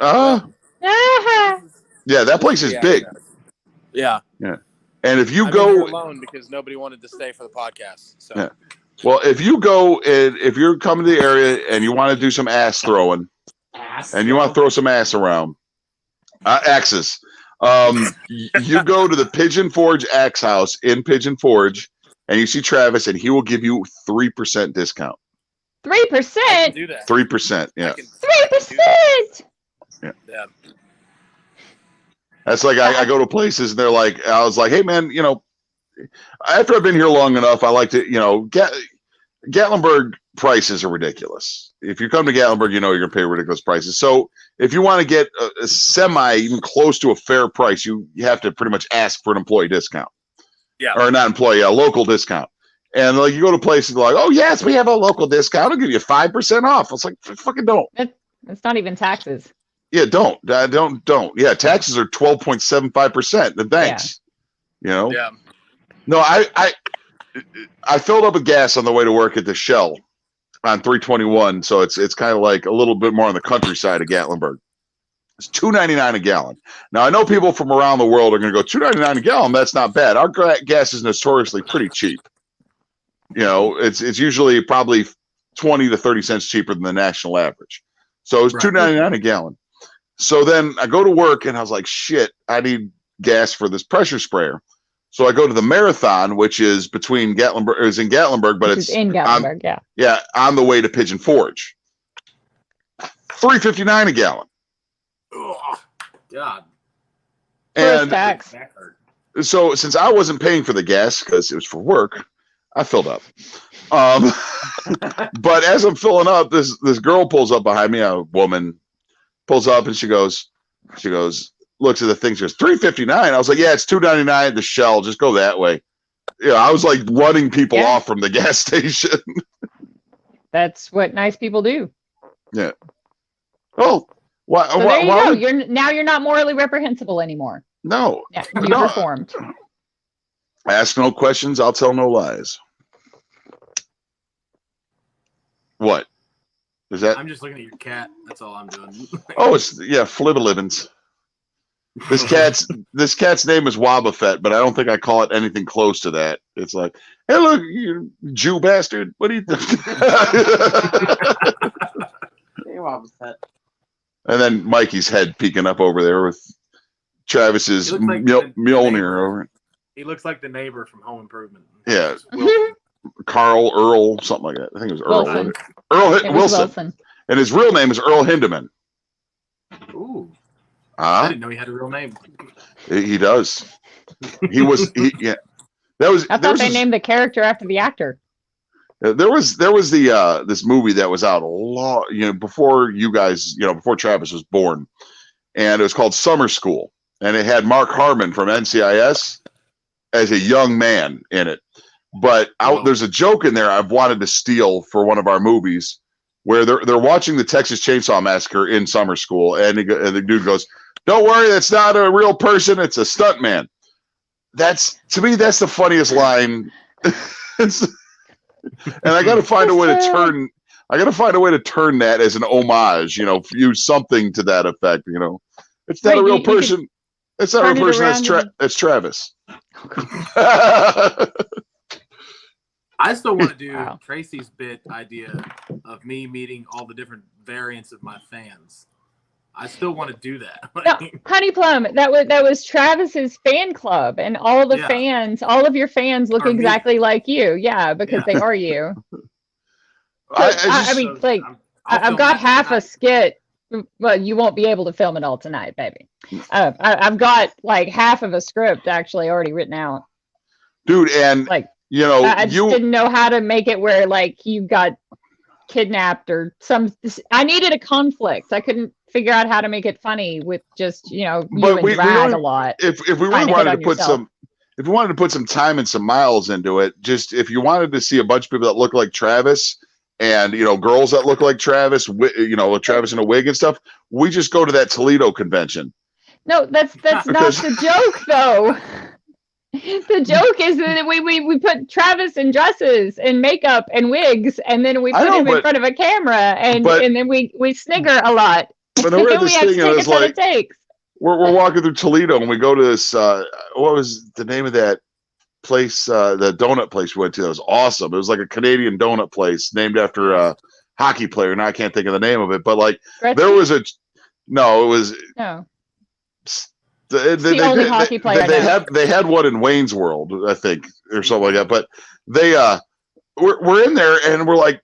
Yeah, that place is big. Yeah. Yeah, and if you I'm go here alone because nobody wanted to stay for the podcast. So. Yeah. Well, if you go and if you're coming to the area and you want to do some ass throwing, and you want to throw some ass around. Axes. You go to the Pigeon Forge Axe House in Pigeon Forge, and you see Travis, and he will give you 3% discount. 3%. Do that. 3%. Yeah. 3%. Yeah. That's like I go to places, and they're like, I was like, hey man, you know, after I've been here long enough, I like to, you know, Gatlinburg prices are ridiculous. If you come to Gatlinburg, you know you're gonna pay ridiculous prices. So if you want to get a semi, even close to a fair price, you have to pretty much ask for an employee discount. Yeah. Or not employee, a local discount. And like you go to places like, oh yes, we have a local discount. I'll give you 5% off. It's like fucking don't. It's not even taxes. Yeah, don't. Yeah, taxes are 12.75%. Thanks. Yeah. You know. Yeah. No, I filled up with gas on the way to work at the Shell on 321, so it's kind of like a little bit more on the countryside of Gatlinburg. It's $2.99 a gallon. Now I know people from around the world are going to go $2.99 a gallon. That's not bad. Our gas is notoriously pretty cheap. You know, it's usually probably 20 to 30 cents cheaper than the national average. So it's $2.99 a gallon. So then I go to work and I was like, shit, I need gas for this pressure sprayer. So I go to the Marathon, which is between Gatlinburg, is in Gatlinburg, but it's in Gatlinburg, yeah, on the way to Pigeon Forge. $3.59 a gallon. Oh, God. And tax. So since I wasn't paying for the gas because it was for work, I filled up. But as I'm filling up, this girl pulls up behind me, a woman pulls up, and she goes, looks at the thing, she goes, $3.59. I was like, yeah, it's $2.99 at the Shell. Just go that way. Yeah, I was like running people off from the gas station. That's what nice people do. Yeah. Oh, why? So there you go. You're not morally reprehensible anymore. No. Yeah, you reformed. Ask no questions. I'll tell no lies. What? Is that? I'm just looking at your cat. That's all I'm doing. Oh, it's Flibbalivens. This cat's name is Wobbuffet, but I don't think I call it anything close to that. It's like, hey, look, you Jew bastard. What do you think? Hey, Wobbuffet. And then Mikey's head peeking up over there with Travis's like Mjolnir over it. He looks like the neighbor from Home Improvement. Yeah. Earl, something like that. I think it was Earl. Wilson. Wilson. And his real name is Earl Hindeman. Ooh. I didn't know he had a real name. He does. That was. I thought they named the character after the actor. There was the this movie that was out a lot, before you guys, before Travis was born, and it was called Summer School, and it had Mark Harmon from NCIS as a young man in it. But there's a joke in there I've wanted to steal for one of our movies, where they're watching the Texas Chainsaw Massacre in summer school, and the dude goes, "Don't worry, that's not a real person; it's a stuntman." To me, that's the funniest line. And I got to find a way to turn. I got to find a way to turn that as an homage. Use something to that effect. It's not a real person. It's not a real person. That's Travis. I still want to do Tracy's bit idea of me meeting all the different variants of my fans. I still want to do that. No, Honey Plum, that was Travis's fan club, and all the fans, all of your fans look exactly like you. Yeah, because they are you. I've got half a skit. Well, you won't be able to film it all tonight, baby. I've got like half of a script actually already written out. Dude, and I just didn't know how to make it where like you got kidnapped or I needed a conflict. I couldn't figure out how to make it funny with just you and drag a lot. If we really wanted to put some time and some miles into it, just if you wanted to see a bunch of people that look like Travis and girls that look like Travis, with Travis in a wig and stuff, we just go to that Toledo convention. No, that's not the joke though. The joke is that we put Travis in dresses and makeup and wigs, and then we put him in front of a camera, and then we snigger a lot. But I read this thing, and it was like, we're walking through Toledo, and we go to this, what was the name of that place, the donut place we went to? That was awesome. It was like a Canadian donut place named after a hockey player. Now I can't think of the name of it, but like there was the only hockey player. They had one in Wayne's World, I think, or something like that. But we're in there, and we're like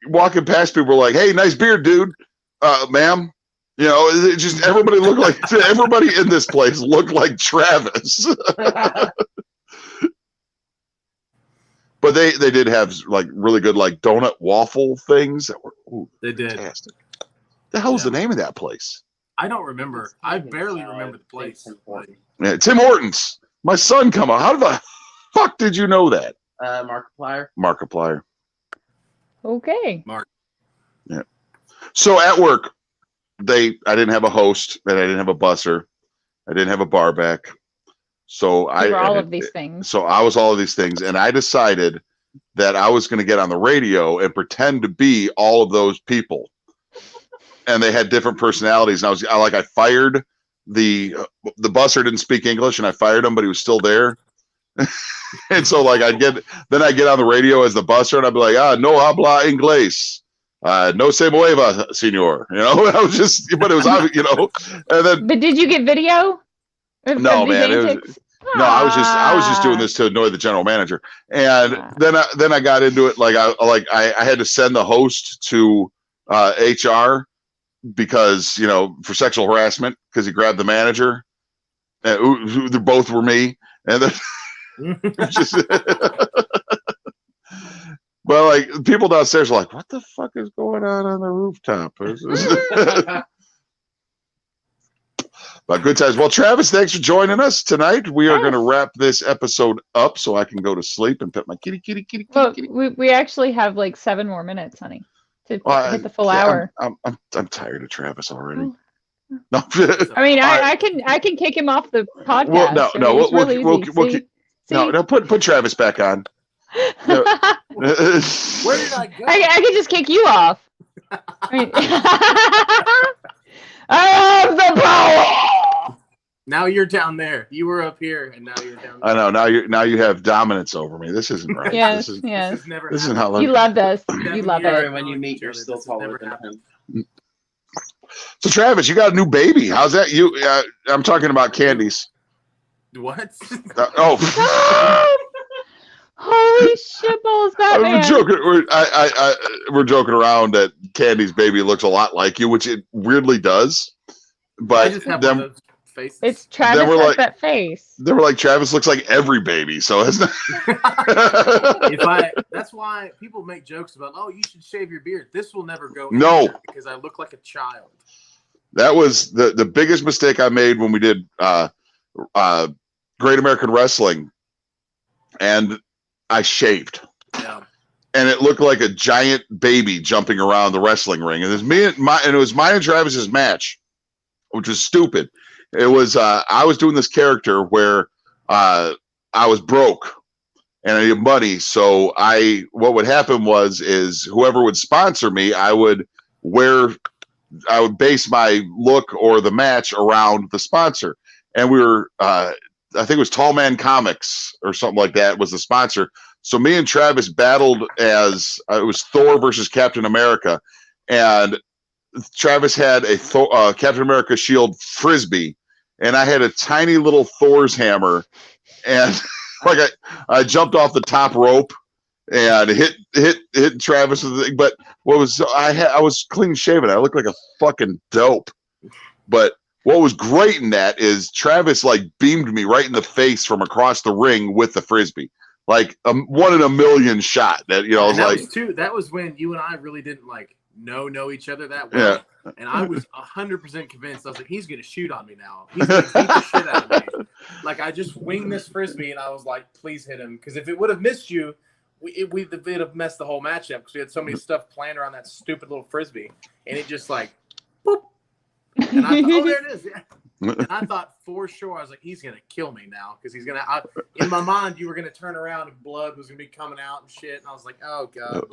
walking past people. We're like, "Hey, nice beard, dude, ma'am." Just everybody looked like everybody in this place looked like Travis. But they did have like really good like donut waffle things that were they did fantastic. The hell's the name of that place? I don't remember. I barely remember the place. Yeah, Tim Hortons. My son come out. How the fuck did you know that? Markiplier. Markiplier. Okay. Mark. Yeah. So at work, I didn't have a host, and I didn't have a busser, I didn't have a barback. So I were all of these things. So I was all of these things, and I decided that I was going to get on the radio and pretend to be all of those people. And they had different personalities. And I fired the busser didn't speak English, and I fired him, but he was still there. And so like I'd get on the radio as the busser, and I'd be like, no habla inglés, no se mueva, señor. I was just, but it was obvious, And then, but did you get video? No, man. I was just doing this to annoy the general manager, and then I got into it. I had to send the host to HR. Because for sexual harassment, because he grabbed the manager, who they both were me, and then well, like people downstairs are like, "What the fuck is going on the rooftop?" But good times. Well, Travis, thanks for joining us tonight. We are going to wrap this episode up so I can go to sleep and pet my kitty. Well, we actually have like 7 more minutes, honey. To hit the full hour. I'm tired of Travis already. No, I mean I can kick him off the podcast. No, put Travis back on. Where did I go? I can just kick you off. I have the power. Now you're down there. You were up here, and now you're down there. I know. Now you have dominance over me. This isn't right. Yes. This isn't how. You loved us. You love it. When you meet, you're still taller than him. So Travis, you got a new baby. How's that? I'm talking about Candy's. What? Holy shitballs, Batman! We're joking around that Candy's baby looks a lot like you, which it weirdly does. But I just have one of those faces. It's Travis has that face. They were like, Travis looks like every baby, so it's not. That's why people make jokes about, oh, you should shave your beard. This will never go No, because I look like a child. That was the biggest mistake I made when we did Great American Wrestling, and I shaved. Yeah. And it looked like a giant baby jumping around the wrestling ring. And it was mine and Travis's match, which was stupid. It was I was doing this character where I was broke and I needed money. So what would happen is whoever would sponsor me, I would base my look or the match around the sponsor. And we were I think it was Tall Man Comics or something like that was the sponsor. So me and Travis battled as it was Thor versus Captain America, and Travis had a Captain America shield frisbee, and I had a tiny little Thor's hammer, and like I jumped off the top rope and hit Travis with the thing. But I was clean shaven. I looked like a fucking dope. But what was great in that is Travis like beamed me right in the face from across the ring with the frisbee. Like a 1 in a million shot that, you know, that was when you and I really didn't like know each other that well. Yeah. And I was 100% convinced. I was like, he's going to shoot on me now. He's going to beat the shit out of me. Like I just winged this frisbee and I was like, please hit him. Because if it would have missed you, we'd have messed the whole match up because we had so many stuff planned around that stupid little frisbee. And it just like, boop. And I thought, oh, there it is. Yeah. And I thought for sure, I was like, he's going to kill me now because he's going to, in my mind, you were going to turn around and blood was going to be coming out and shit. And I was like, oh, God.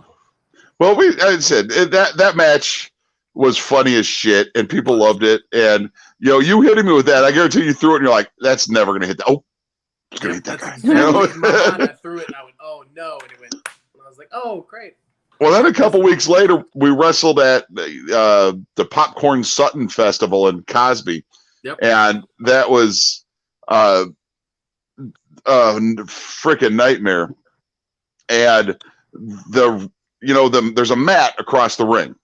Well, I said that match was funny as shit and people loved it. And, you know, you hitting me with that, I guarantee you threw it and you're like, that's never going to hit that. Oh, it's going to hit that guy. Exactly. You know? In my mind, I threw it and I went, oh, no. And it went, and I was like, oh, great. Well, then a couple weeks later, we wrestled at the Popcorn Sutton Festival in Cosby. Yep. And that was a freaking nightmare. And there's a mat across the ring.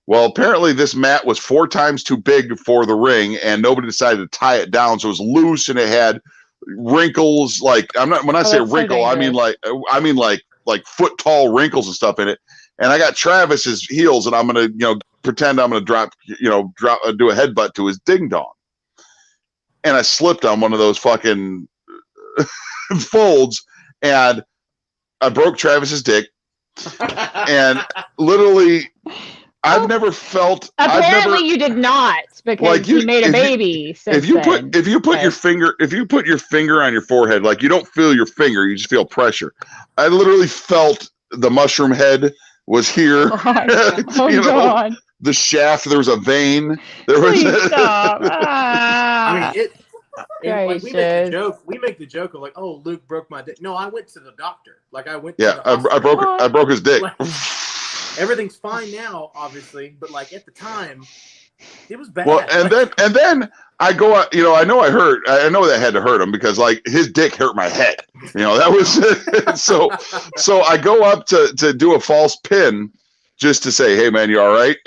Well, apparently this mat was 4 times too big for the ring, and nobody decided to tie it down, so it was loose and it had wrinkles. Like when I say wrinkle, I mean like foot tall wrinkles and stuff in it. And I got Travis's heels, and I'm gonna pretend I'm gonna do a headbutt to his ding dong. And I slipped on one of those fucking folds, and I broke Travis's dick. And literally, I've never felt. Apparently, you did not, because like you made a baby. If you put your finger on your forehead, like you don't feel your finger, you just feel pressure. I literally felt the mushroom head was here. God. The shaft, there was a vein. There was. Stop. I mean, like we make the joke of like, oh, Luke broke my dick. No, I went to the doctor. Like I went. Yeah, I broke his dick. Like, everything's fine now, obviously, but like at the time, it was bad. Well, and then I go, I know that had to hurt him because like his dick hurt my head. That was so I go up to do a false pin just to say, hey man, you all right?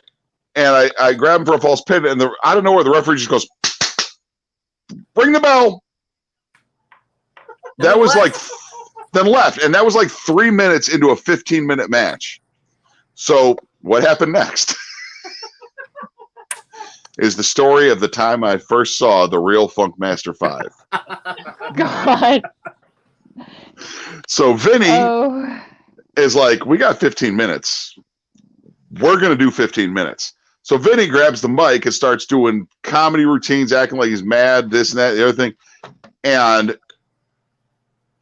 And I grab him for a false pin, and I don't know where the referee just goes, ring the bell. That was like, then left. And that was like 3 minutes into a 15-minute match. So what happened next is the story of the time I first saw the real Funkmaster V. God. So Vinny is like, we got 15 minutes. We're going to do 15 minutes. So Vinny grabs the mic and starts doing comedy routines, acting like he's mad, this and that, the other thing. And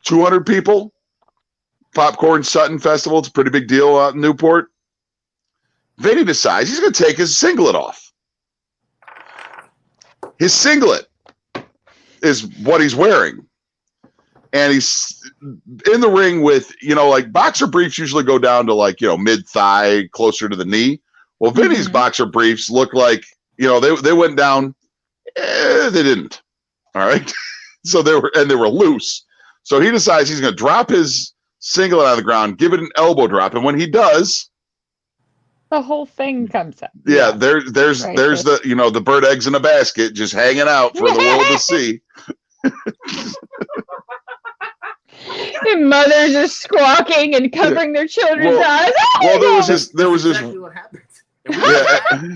200 people, Popcorn Sutton Festival, it's a pretty big deal out in Newport. Vinny decides he's going to take his singlet off. His singlet is what he's wearing. And he's in the ring with, like boxer briefs usually go down to like, mid-thigh, closer to the knee. Well, Vinny's boxer briefs look like, they went down. They didn't. All right. So they were loose. So he decides he's going to drop his singlet on the ground, give it an elbow drop. And when he does, The whole thing comes up. Yeah, there's Right, the the bird eggs in a basket just hanging out for the world to see. And mothers are squawking and covering their children's eyes. Well, there was this. Exactly what happened.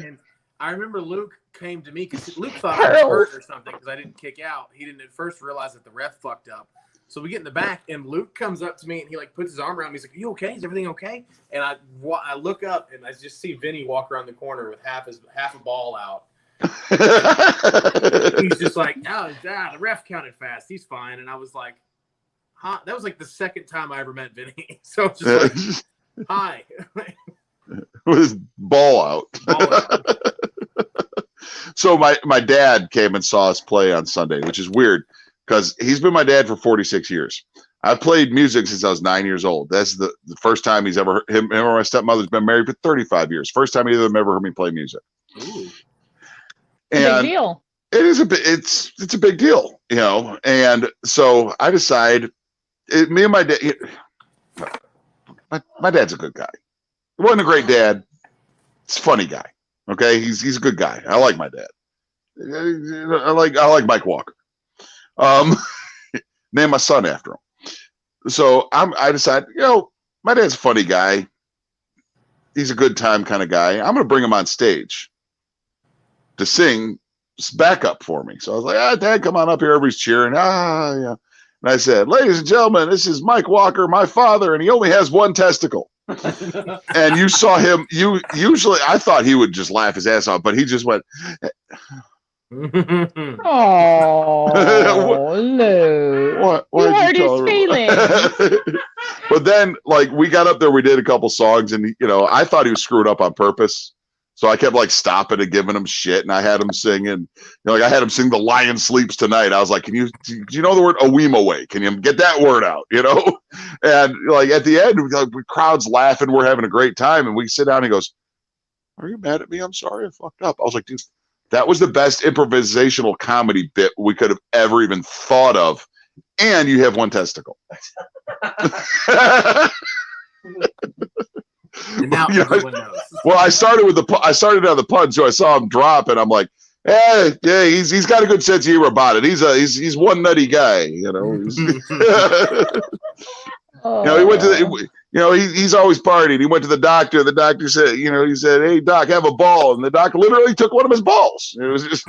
And I remember Luke came to me because Luke thought I was hurt or something because I didn't kick out. He didn't at first realize that the ref fucked up. So we get in the back, and Luke comes up to me, and he like puts his arm around me. He's like, "Are you okay? Is everything okay?" And I look up, and I just see Vinny walk around the corner with half a ball out. He's just like, "Oh, the ref counted fast. He's fine." And I was like, "Huh?" That was like the second time I ever met Vinny. So it's just like, "Hi." With his ball out. So my dad came and saw us play on Sunday, which is weird because he's been my dad for 46 years. I've played music since I was 9 years old. That's the first time he's ever him or my stepmother's been married for 35 years. First time either of them ever heard me play music. Ooh. And big deal. It is it's a big deal, you know. And so I decide, me and my dad. My dad's a good guy. He wasn't a great dad. He's a funny guy. Okay, he's a good guy. I like my dad. I like Mike Walker. Name my son after him. So I decided, you know, my dad's a funny guy. He's a good time kind of guy. I'm going to bring him on stage to sing backup for me. So I was like, Dad, come on up here. Everybody's cheering. Yeah. And I said, ladies and gentlemen, this is Mike Walker, my father, and he only has one testicle. And you saw him. Usually, I thought he would just laugh his ass off, but he just went. Oh, no! You hurt his feelings. But then, like, we got up there, we did a couple songs, and you know, I thought he was screwed up on purpose. So I kept like stopping and giving him shit, and I had him singing. You know, like I had him sing "The Lion Sleeps Tonight." I was like, do you know the word "away"? Can you get that word out? You know, and like at the end, the crowd's laughing, we're having a great time, and we sit down. And he goes, "Are you mad at me? I'm sorry, I fucked up." I was like, dude, that was the best improvisational comedy bit we could have ever even thought of, and you have one testicle. And now everyone knows. Well, I started on the pun, so I saw him drop, and I'm like, yeah, he's got a good sense of humor about it. He's one nutty guy, you know. You know, he went to he's always partying. He went to the doctor. The doctor said, you know, he said, "Hey, doc, have a ball," and the doctor literally took one of his balls. It was just.